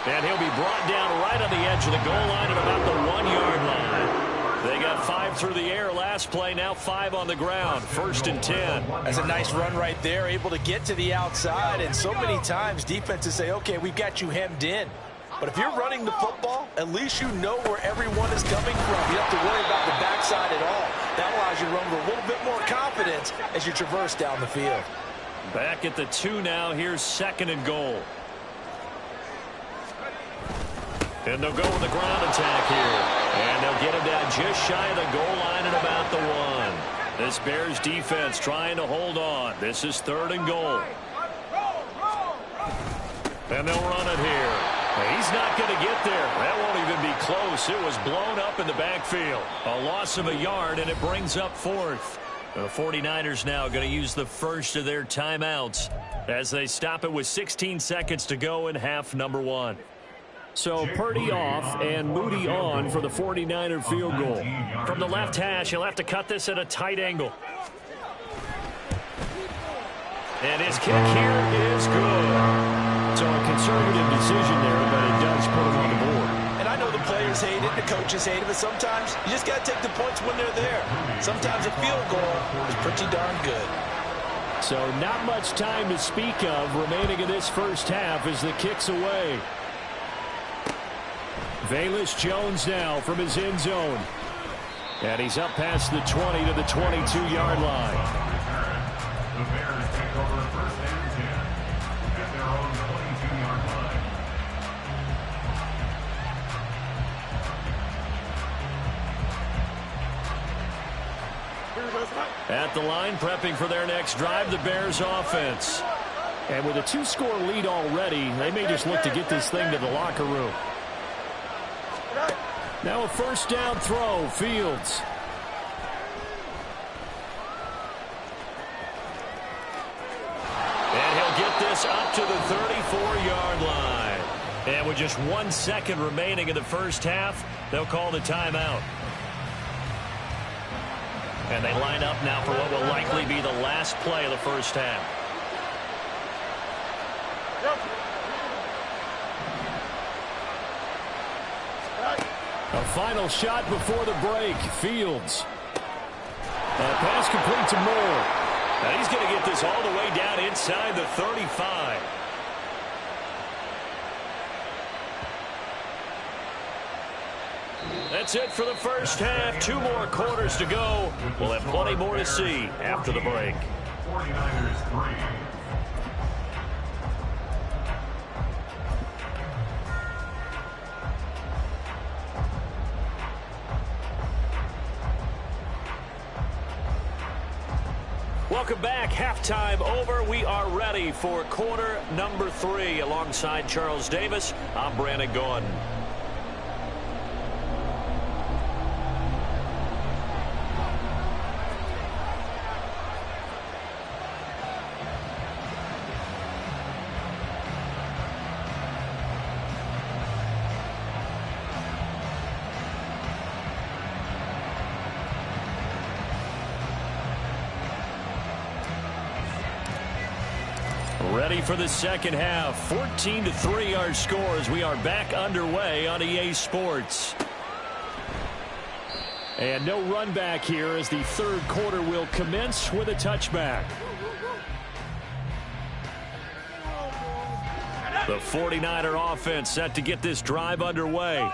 S1: And he'll be brought down right on the edge of the goal line at about the 1-yard line. They got 5 through the air last play, now 5 on the ground. 1st and 10.
S5: That's a nice run right there, able to get to the outside. And so many times defenses say, okay, we've got you hemmed in. But if you're running the football, at least you know where everyone is coming from. You don't have to worry about the backside at all. That allows you to run with a little bit more confidence as you traverse down the field.
S1: Back at the 2 now. Here's 2nd and goal. And they'll go with the ground attack here. And they'll get him down just shy of the goal line at about the 1. This Bears defense trying to hold on. This is 3rd and goal. And they'll run it here. He's not going to get there. That won't even be close. It was blown up in the backfield. A loss of a yard, and it brings up 4th. The 49ers now going to use the first of their timeouts as they stop it with 16 seconds to go in half number 1. So Purdy off and Moody on for the 49er field goal. From the left hash, he'll have to cut this at a tight angle. And his kick here is good. So a conservative decision there, but it does put him on the board.
S5: And I know the players hate it, the coaches hate it, but sometimes you just got to take the points when they're there. Sometimes a field goal is pretty darn good.
S1: So not much time to speak of remaining in this first half as the kick's away. Velus Jones now from his end zone. And he's up past the 20 to the 22-yard line.
S3: The Bears take over 1st and 10 at their own 22-yard line.
S1: At the line, prepping for their next drive, the Bears offense. And with a 2-score lead already, they may just look to get this thing to the locker room. Now a first down throw, Fields. And he'll get this up to the 34-yard line. And with just 1 second remaining in the first half, they'll call the timeout. And they line up now for what will likely be the last play of the first half. A final shot before the break. Fields. And a pass complete to Moore. And he's going to get this all the way down inside the 35. That's it for the first half. 2 more quarters to go. We'll have plenty more to see after the break.
S3: 49ers 3.
S1: Welcome back. Halftime over. We are ready for quarter number 3. Alongside Charles Davis, I'm Brandon Gordon. Ready for the second half. 14-3 our score as we are back underway on EA Sports. And no run back here as the third quarter will commence with a touchback. The 49er offense set to get this drive underway.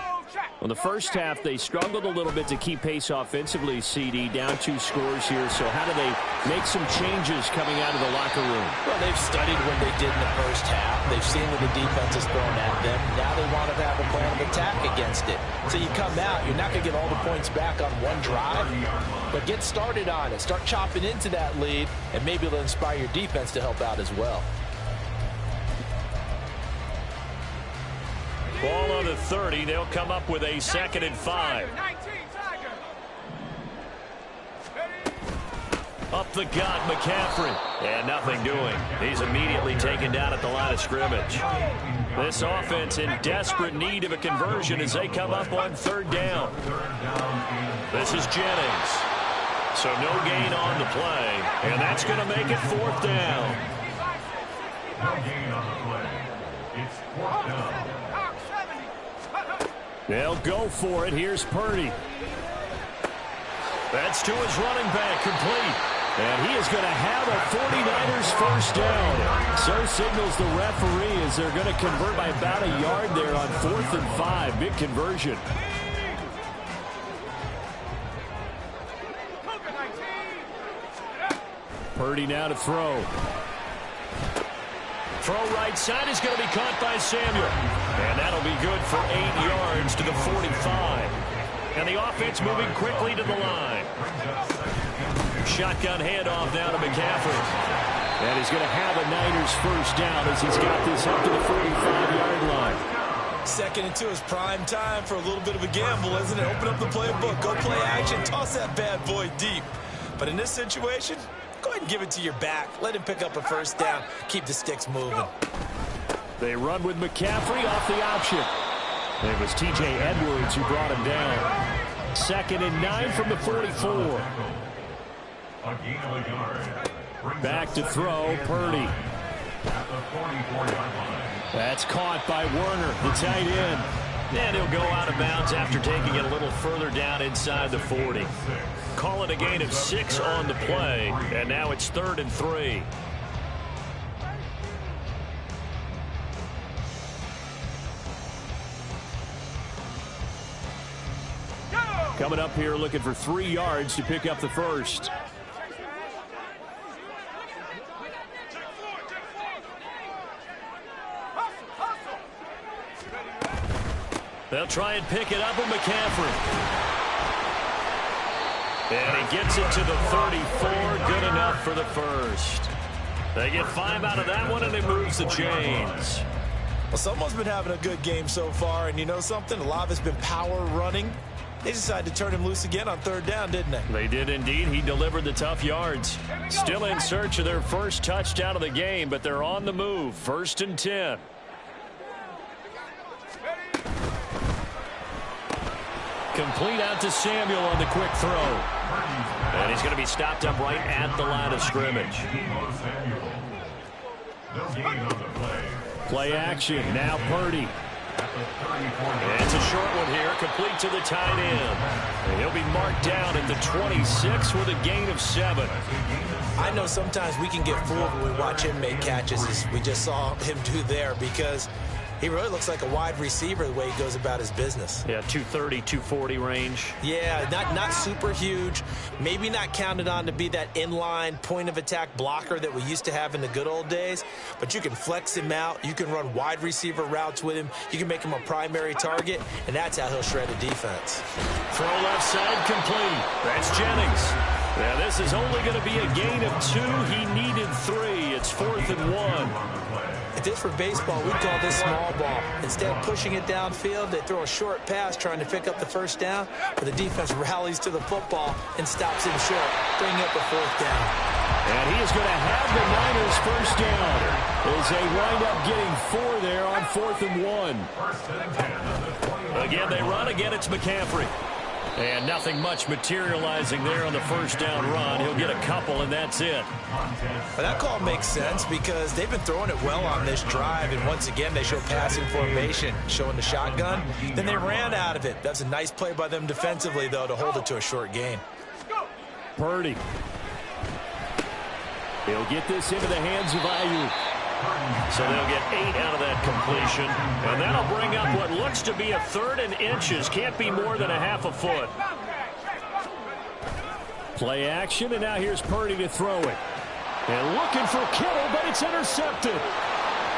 S1: In the first half, they struggled a little bit to keep pace offensively, CD, down 2 scores here. So how do they make some changes coming out of the locker room?
S5: Well, they've studied what they did in the first half. They've seen what the defense has thrown at them. Now they want to have a plan of attack against it. So you come out, you're not going to get all the points back on one drive, but get started on it. Start chopping into that lead, and maybe it'll inspire your defense to help out as well.
S1: Ball on the 30. They'll come up with a 2nd and 5. Up the gut, McCaffrey. And nothing doing. He's immediately taken down at the line of scrimmage. This offense in desperate need of a conversion as they come up on 3rd down. This is Jennings. So no gain on the play. And that's going to make it 4th down.
S3: No gain on the play. It's 4th down.
S1: They'll go for it. Here's Purdy. That's to his running back, complete. And he is going to have a 49ers first down. So signals the referee as they're going to convert by about a yard there on 4th and 5. Big conversion. Purdy now to throw. Throw right side is going to be caught by Samuel. And that'll be good for 8 yards to the 45. And the offense moving quickly to the line. Shotgun handoff down to McCaffrey. And he's going to have a Niners first down as he's got this up to the 45-yard line.
S5: 2nd and 2 is prime time for a little bit of a gamble, isn't it? Open up the playbook, go play action, toss that bad boy deep. But in this situation, go ahead and give it to your back. Let him pick up a first down. Keep the sticks moving.
S1: They run with McCaffrey off the option. It was T.J. Edwards who brought him down. 2nd and 9 from the 44. Back to throw, Purdy. That's caught by Werner, the tight end. And he'll go out of bounds after taking it a little further down inside the 40. Call it a gain of 6 on the play, and now it's 3rd and 3. Coming up here looking for 3 yards to pick up the first. They'll try and pick it up with McCaffrey. And he gets it to the 34. Good enough for the first. They get 5 out of that one, and it moves the chains.
S5: Well, someone's been having a good game so far, and you know something? A lot of it's been power running. They decided to turn him loose again on 3rd down, didn't they?
S1: They did indeed. He delivered the tough yards. Still in search of their first touchdown of the game, but they're on the move. 1st and 10. Complete out to Samuel on the quick throw. And he's going to be stopped up right at the line of scrimmage. Play action. Now Purdy. And it's a short one here, complete to the tight end. And he'll be marked down at the 26 with a gain of 7.
S5: I know sometimes we can get fooled when we watch him make catches, as we just saw him do there, because he really looks like a wide receiver the way he goes about his business.
S1: Yeah, 230, 240 range.
S5: Yeah, not super huge. Maybe not counted on to be that inline point-of-attack blocker that we used to have in the good old days. But you can flex him out. You can run wide receiver routes with him. You can make him a primary target, and that's how he'll shred a defense.
S1: Throw left side complete. That's Jennings. Now this is only going to be a gain of 2. He needed 3. It's 4th and 1.
S5: If this were baseball, we'd call this small ball. Instead of pushing it downfield, they throw a short pass trying to pick up the first down, but the defense rallies to the football and stops him short, bringing up a 4th down.
S1: And he is going to have the Niners first down as they wind up getting 4 there on 4th and 1. Again, they run. Again, it's McCaffrey. And nothing much materializing there on the first down run. He'll get a couple, and that's it.
S5: Well, that call makes sense because they've been throwing it well on this drive, and once again, they show passing formation, showing the shotgun. Then they ran out of it. That's a nice play by them defensively, though, to hold it to a short gain.
S1: Purdy. He'll get this into the hands of Ayuk. So they'll get 8 out of that completion. And that'll bring up what looks to be a 3rd and inches. Can't be more than a half a foot. Play action, and now here's Purdy to throw it. And looking for Kittle, but it's intercepted.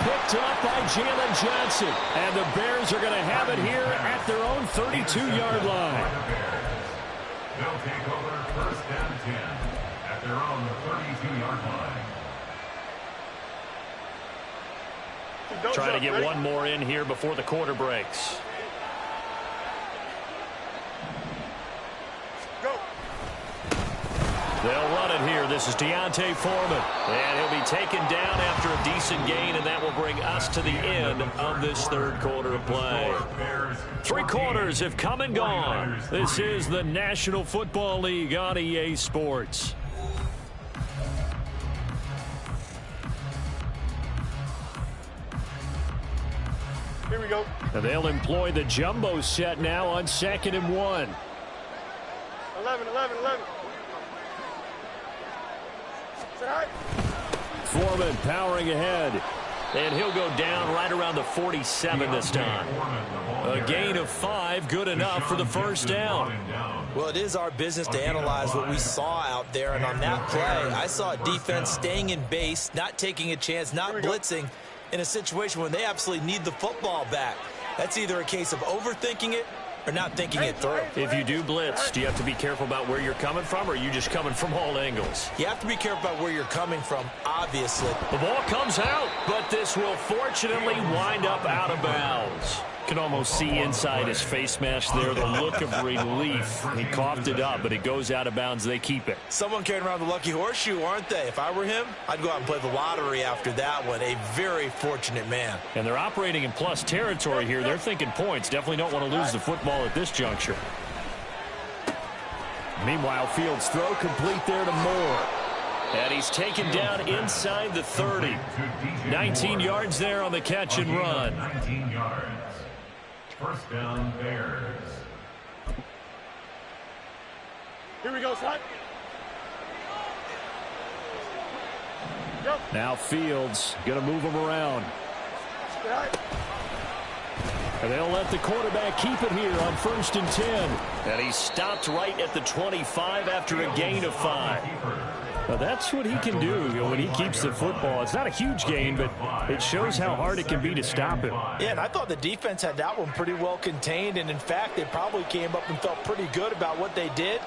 S1: Picked up by Jalen Johnson. And the Bears are going to have it here at their own 32-yard line.
S3: They'll take over 1st and 10 at their own 32-yard line.
S1: Trying to get one more in here before the quarter breaks.
S4: Go.
S1: They'll run it here. This is Deontay Foreman. And he'll be taken down after a decent gain, and that will bring us to the end of this 3rd quarter of play. 3 quarters have come and gone. This is the National Football League on EA Sports.
S4: Here we go.
S1: And they'll employ the jumbo set now on 2nd and 1.
S4: 11. Sit high.
S1: Foreman powering ahead. And he'll go down right around the 47 this time. A gain of 5, good enough for the first down.
S5: Well, it is our business to analyze what we saw out there, and on that play, I saw a defense staying in base, not taking a chance, not blitzing, in a situation when they absolutely need the football back. That's either a case of overthinking it or not thinking it through.
S1: If you do blitz, do you have to be careful about where you're coming from, or are you just coming from all angles?
S5: You have to be careful about where you're coming from, obviously.
S1: The ball comes out, but this will fortunately wind up out of bounds. You can almost see inside his face mask there the look of relief. He coughed it up, but it goes out of bounds. They keep it.
S5: Someone carrying around the lucky horseshoe, aren't they? If I were him, I'd go out and play the lottery after that one. A very fortunate man.
S1: And they're operating in plus territory here. They're thinking points. Definitely don't want to lose the football at this juncture. Meanwhile, Fields' throw complete there to Moore. And he's taken down inside the 30. 19 yards there on the catch and run.
S3: 19 yards. First down, Bears.
S4: Here we go, son. Go.
S1: Now Fields going to move him around.
S4: Sit high.
S1: And they'll let the quarterback keep it here on 1st and 10. And he stopped right at the 25 after a gain of 5. Now that's what he can do when he keeps the football. It's not a huge gain, but it shows how hard it can be to stop him.
S5: Yeah, and I thought the defense had that one pretty well contained, and in fact, they probably came up and felt pretty good about what they did.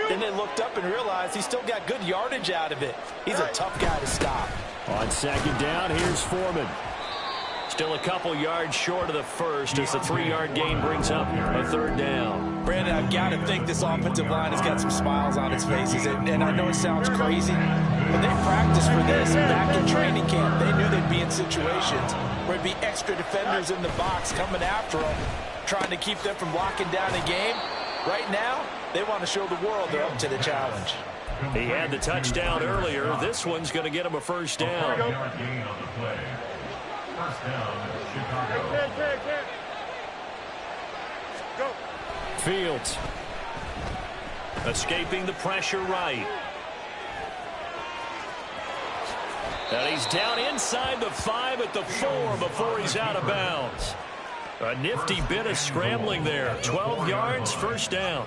S5: Then they looked up and realized he still got good yardage out of it. He's a tough guy to stop.
S1: On 2nd down, here's Foreman. Still a couple yards short of the first as the 3-yard gain brings up a 3rd down.
S5: Brandon, I've got to think this offensive line has got some smiles on its faces, and I know it sounds crazy, but they practiced for this back in training camp. They knew they'd be in situations where there'd be extra defenders in the box coming after them, trying to keep them from locking down a game.
S9: Right now, they want to show the world they're up to the challenge.
S1: He had the touchdown earlier. This one's going to get him a first down.
S3: Gain on the play. First down, Chicago.
S4: Go.
S1: Fields. Escaping the pressure right. And he's down inside the 5 at the 4 before he's out of bounds. A nifty bit of scrambling there. 12 yards, first down.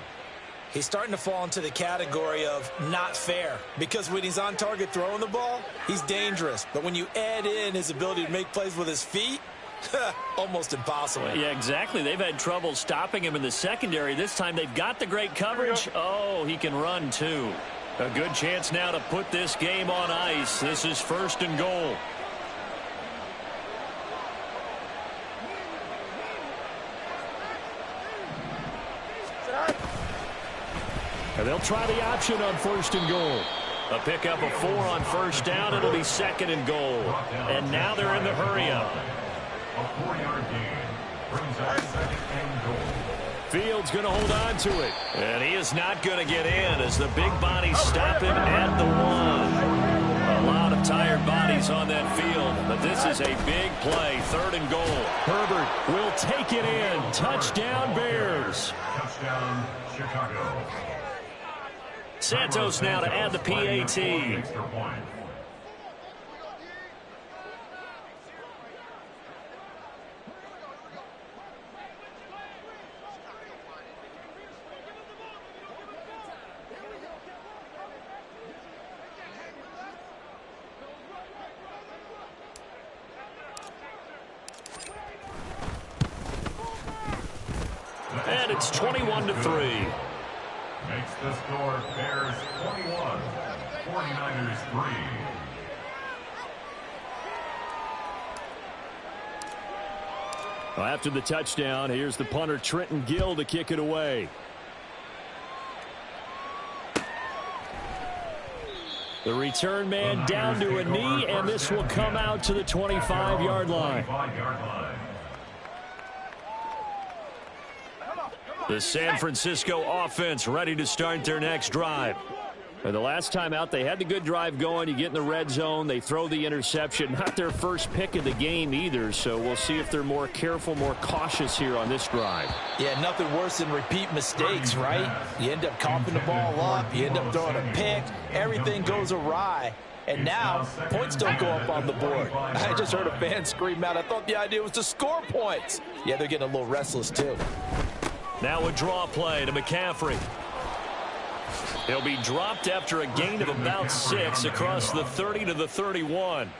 S5: He's starting to fall into the category of not fair, because when he's on target throwing the ball, he's dangerous. But when you add in his ability to make plays with his feet, almost impossible.
S1: Yeah, exactly. They've had trouble stopping him in the secondary. This time they've got the great coverage. Oh, he can run too. A good chance now to put this game on ice. This is first and goal. And they'll try the option on first and goal. A pickup of 4 on first down. It'll be second and goal. And now they're in the hurry-up.
S3: A 4-yard gain brings up second and goal.
S1: Fields going to hold on to it. And he is not going to get in as the big bodies stop him at the 1. A lot of tired bodies on that field, but this is a big play. Third and goal. Herbert will take it in. Touchdown, Bears.
S3: Touchdown, Chicago.
S1: Santos now to add the PAT.
S3: Extra point.
S1: And it's 21-3.
S3: Makes the score Bears 21, 49ers 3.
S1: Well, after the touchdown, here's the punter Trenton Gill to kick it away. The return man down to a knee, and this will come out to the 25-yard line. The San Francisco offense ready to start their next drive. And the last time out, they had the good drive going. You get in the red zone, they throw the interception. Not their first pick of the game either, so we'll see if they're more careful, more cautious here on this drive.
S9: Yeah, nothing worse than repeat mistakes, right? You end up coughing the ball up, you end up throwing a pick, everything goes awry. And now, points don't go up on the board. I just heard a fan scream out, I thought the idea was to score points. Yeah, they're getting a little restless too.
S1: Now a draw play to McCaffrey. He'll be dropped after a gain of about 6 across the 30 to the 31.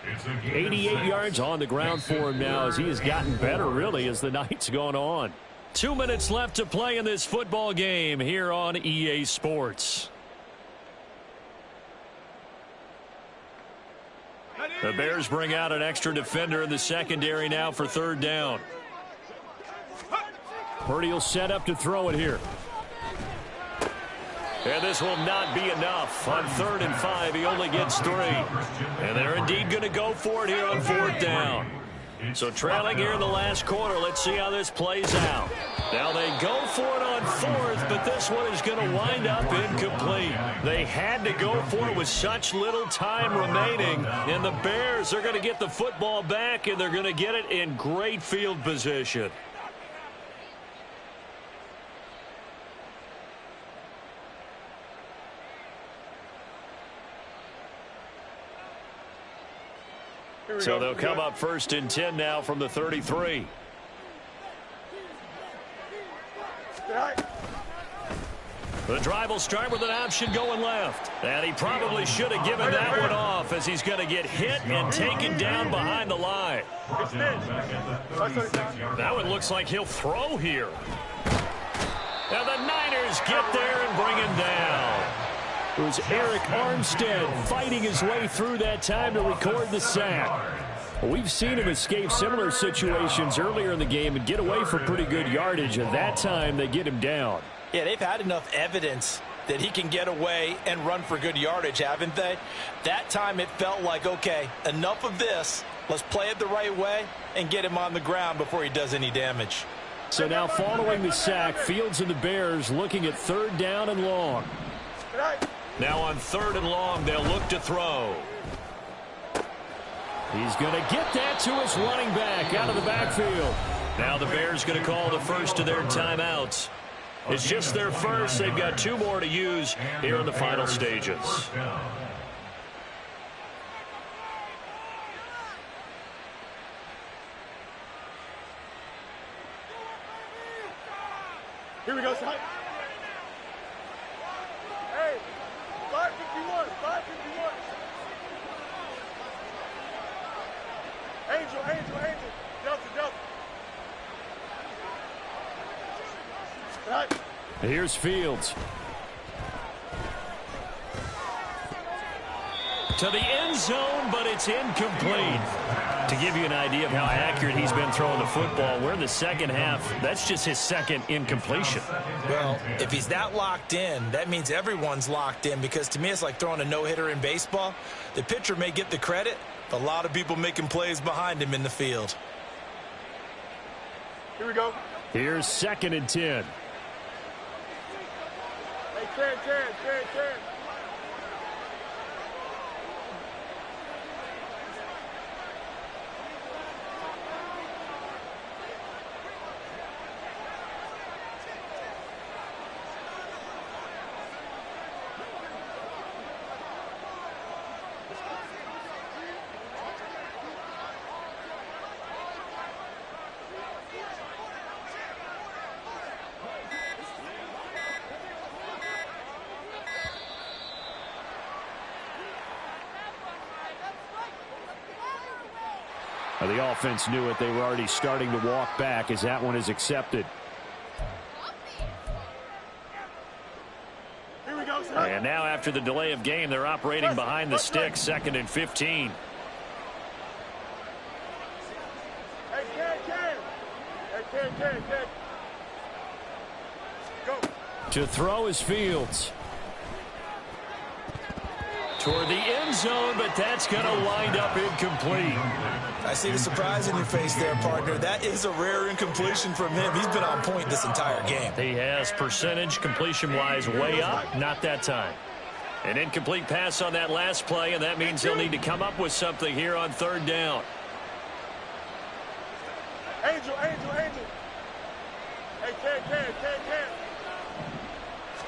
S1: 88 yards on the ground for him now as he has gotten better, really, as the night's gone on. 2 minutes left to play in this football game here on EA Sports. The Bears bring out an extra defender in the secondary now for third down. Purdy will set up to throw it here. And this will not be enough. On 3rd and 5, he only gets 3. And they're indeed going to go for it here on 4th down. So trailing here in the last quarter, let's see how this plays out. Now they go for it on 4th, but this one is going to wind up incomplete. They had to go for it with such little time remaining. And the Bears are going to get the football back, and they're going to get it in great field position. So they'll come up 1st and 10 now from the 33. The drive will start with an option going left. And he probably should have given that one off as he's going to get hit and taken down behind the line. That one looks like he'll throw here. Now the Niners get there and bring him down. It was Eric Armstead fighting his way through that time to record the sack. We've seen him escape similar situations earlier in the game and get away for pretty good yardage, and that time they get him down.
S9: Yeah, they've had enough evidence that he can get away and run for good yardage, haven't they? That time it felt like, okay, enough of this. Let's play it the right way and get him on the ground before he does any damage.
S1: So now following the sack, Fields and the Bears looking at 3rd down and long.
S2: Now on 3rd and long, they'll look to throw.
S1: He's going to get that to his running back out of the backfield.
S2: Now the Bears going to call the first of their timeouts. It's just their first. They've got 2 more to use here in the final stages.
S4: Here we go, son. Hey, 551, 551. Angel. Delta. Right.
S1: Here's Fields.
S2: To the end zone, but it's incomplete. To give you an idea of how accurate he's been throwing the football, we're in the second half. That's just his second incompletion.
S5: Well, if he's that locked in, that means everyone's locked in, because to me it's like throwing a no-hitter in baseball. The pitcher may get the credit, but a lot of people making plays behind him in the field.
S4: Here we go.
S1: Here's 2nd and 10.
S4: Hey, 10.
S1: The offense knew it. They were already starting to walk back as that one is accepted.
S4: Here we go, son.
S2: And now after the delay of game, they're operating behind the sticks, 2nd and 15.
S4: Hey, Ken. Go.
S1: To throw is Fields.
S2: Toward the end zone, but that's going to wind up incomplete.
S5: I see the surprise in your face there, partner. That is a rare incompletion from him. He's been on point this entire game.
S2: He has percentage completion-wise way up, not that time. An incomplete pass on that last play, and that means he'll need to come up with something here on 3rd down.
S4: Angel. Hey, Ken.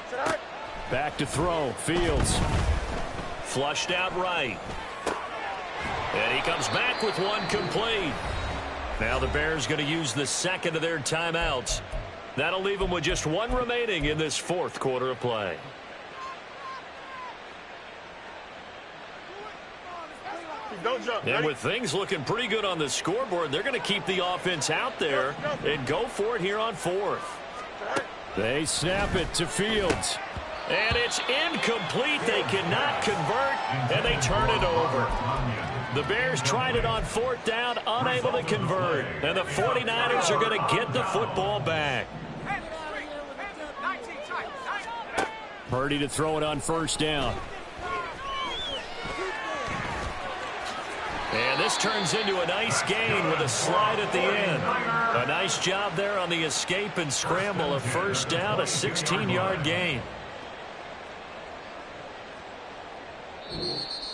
S4: Tonight.
S1: Back to throw. Fields.
S2: Flushed out right. And he comes back with one complete. Now the Bears going to use the 2nd of their timeouts. That'll leave them with just 1 remaining in this 4th quarter of play.
S4: Don't jump.
S2: And with things looking pretty good on the scoreboard, they're going to keep the offense out there and go for it here on 4th.
S1: They snap it to Fields.
S2: And it's incomplete. They cannot convert, and they turn it over. The Bears tried it on 4th down, unable to convert. And the 49ers are going to get the football back.
S1: Purdy to throw it on 1st down.
S2: And this turns into a nice gain with a slide at the end. A nice job there on the escape and scramble. A 1st down, a 16-yard gain.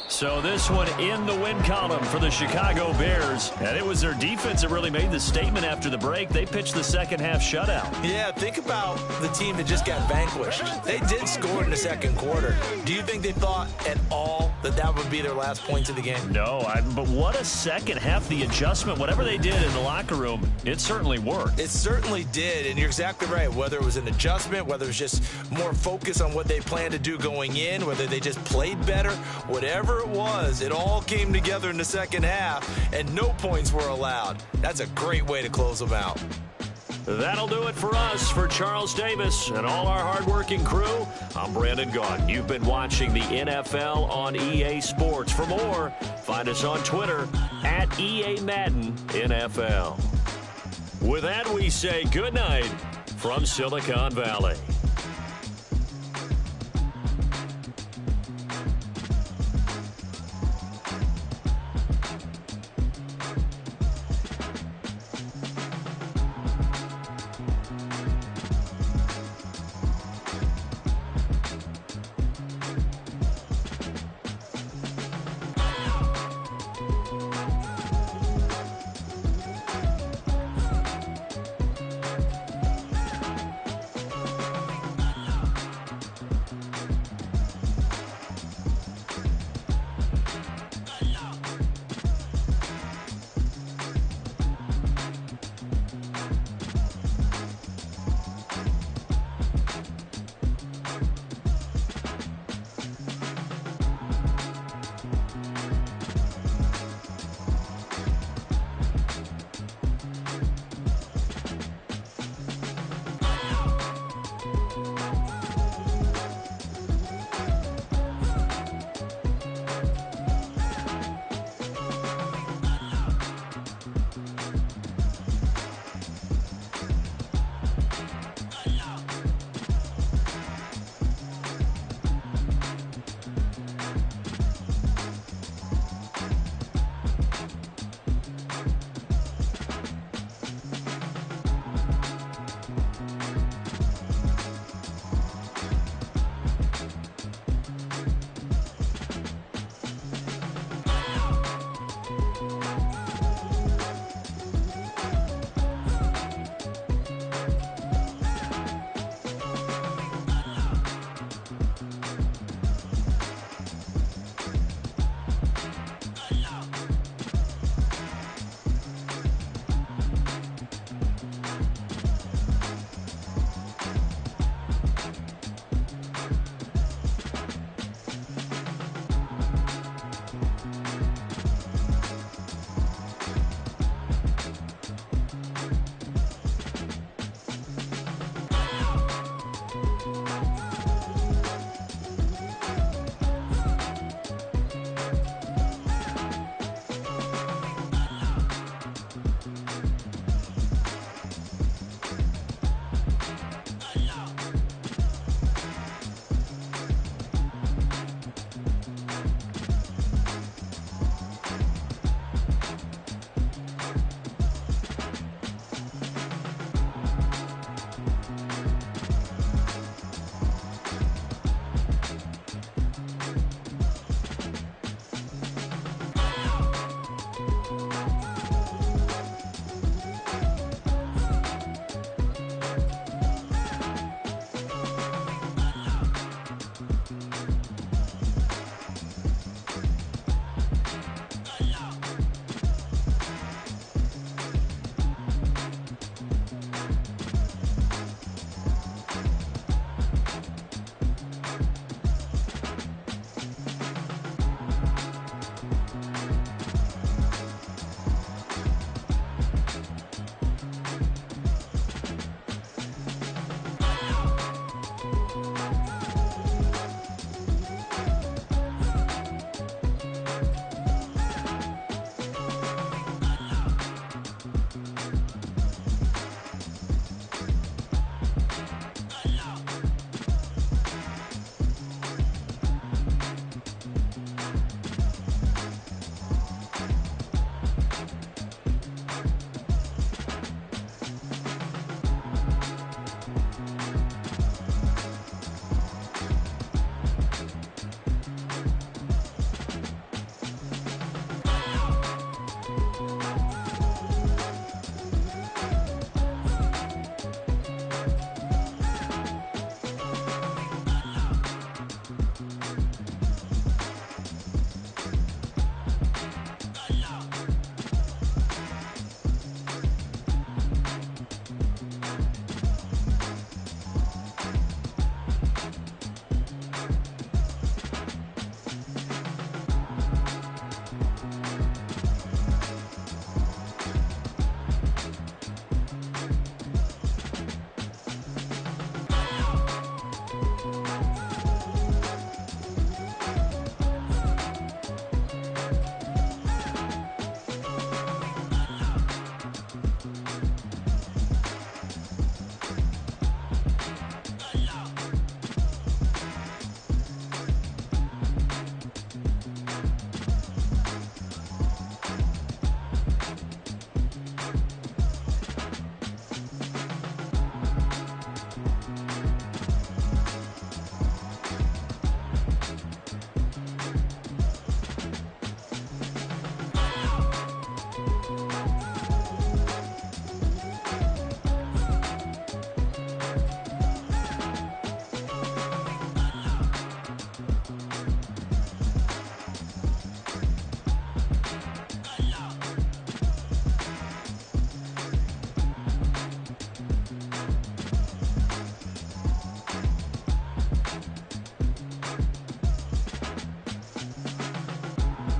S2: So this one in the win column for the Chicago Bears. And it was their defense that really made the statement after the break. They pitched the second half shutout.
S5: Yeah, think about the team that just got vanquished. They did score in the 2nd quarter. Do you think they thought at all that that would be their last points of the game?
S2: No, but what a second half. The adjustment, whatever they did in the locker room, it certainly worked.
S5: It certainly did, and you're exactly right. Whether it was an adjustment, whether it was just more focus on what they planned to do going in, whether they just played better, whatever it was, it all came together in the 2nd half, and no points were allowed. That's a great way to close them out.
S2: That'll do it for us. For Charles Davis and all our hardworking crew, I'm Brandon Gaudin. You've been watching the NFL on EA Sports. For more, find us on Twitter at EA Madden NFL. With that, we say good night from Silicon Valley.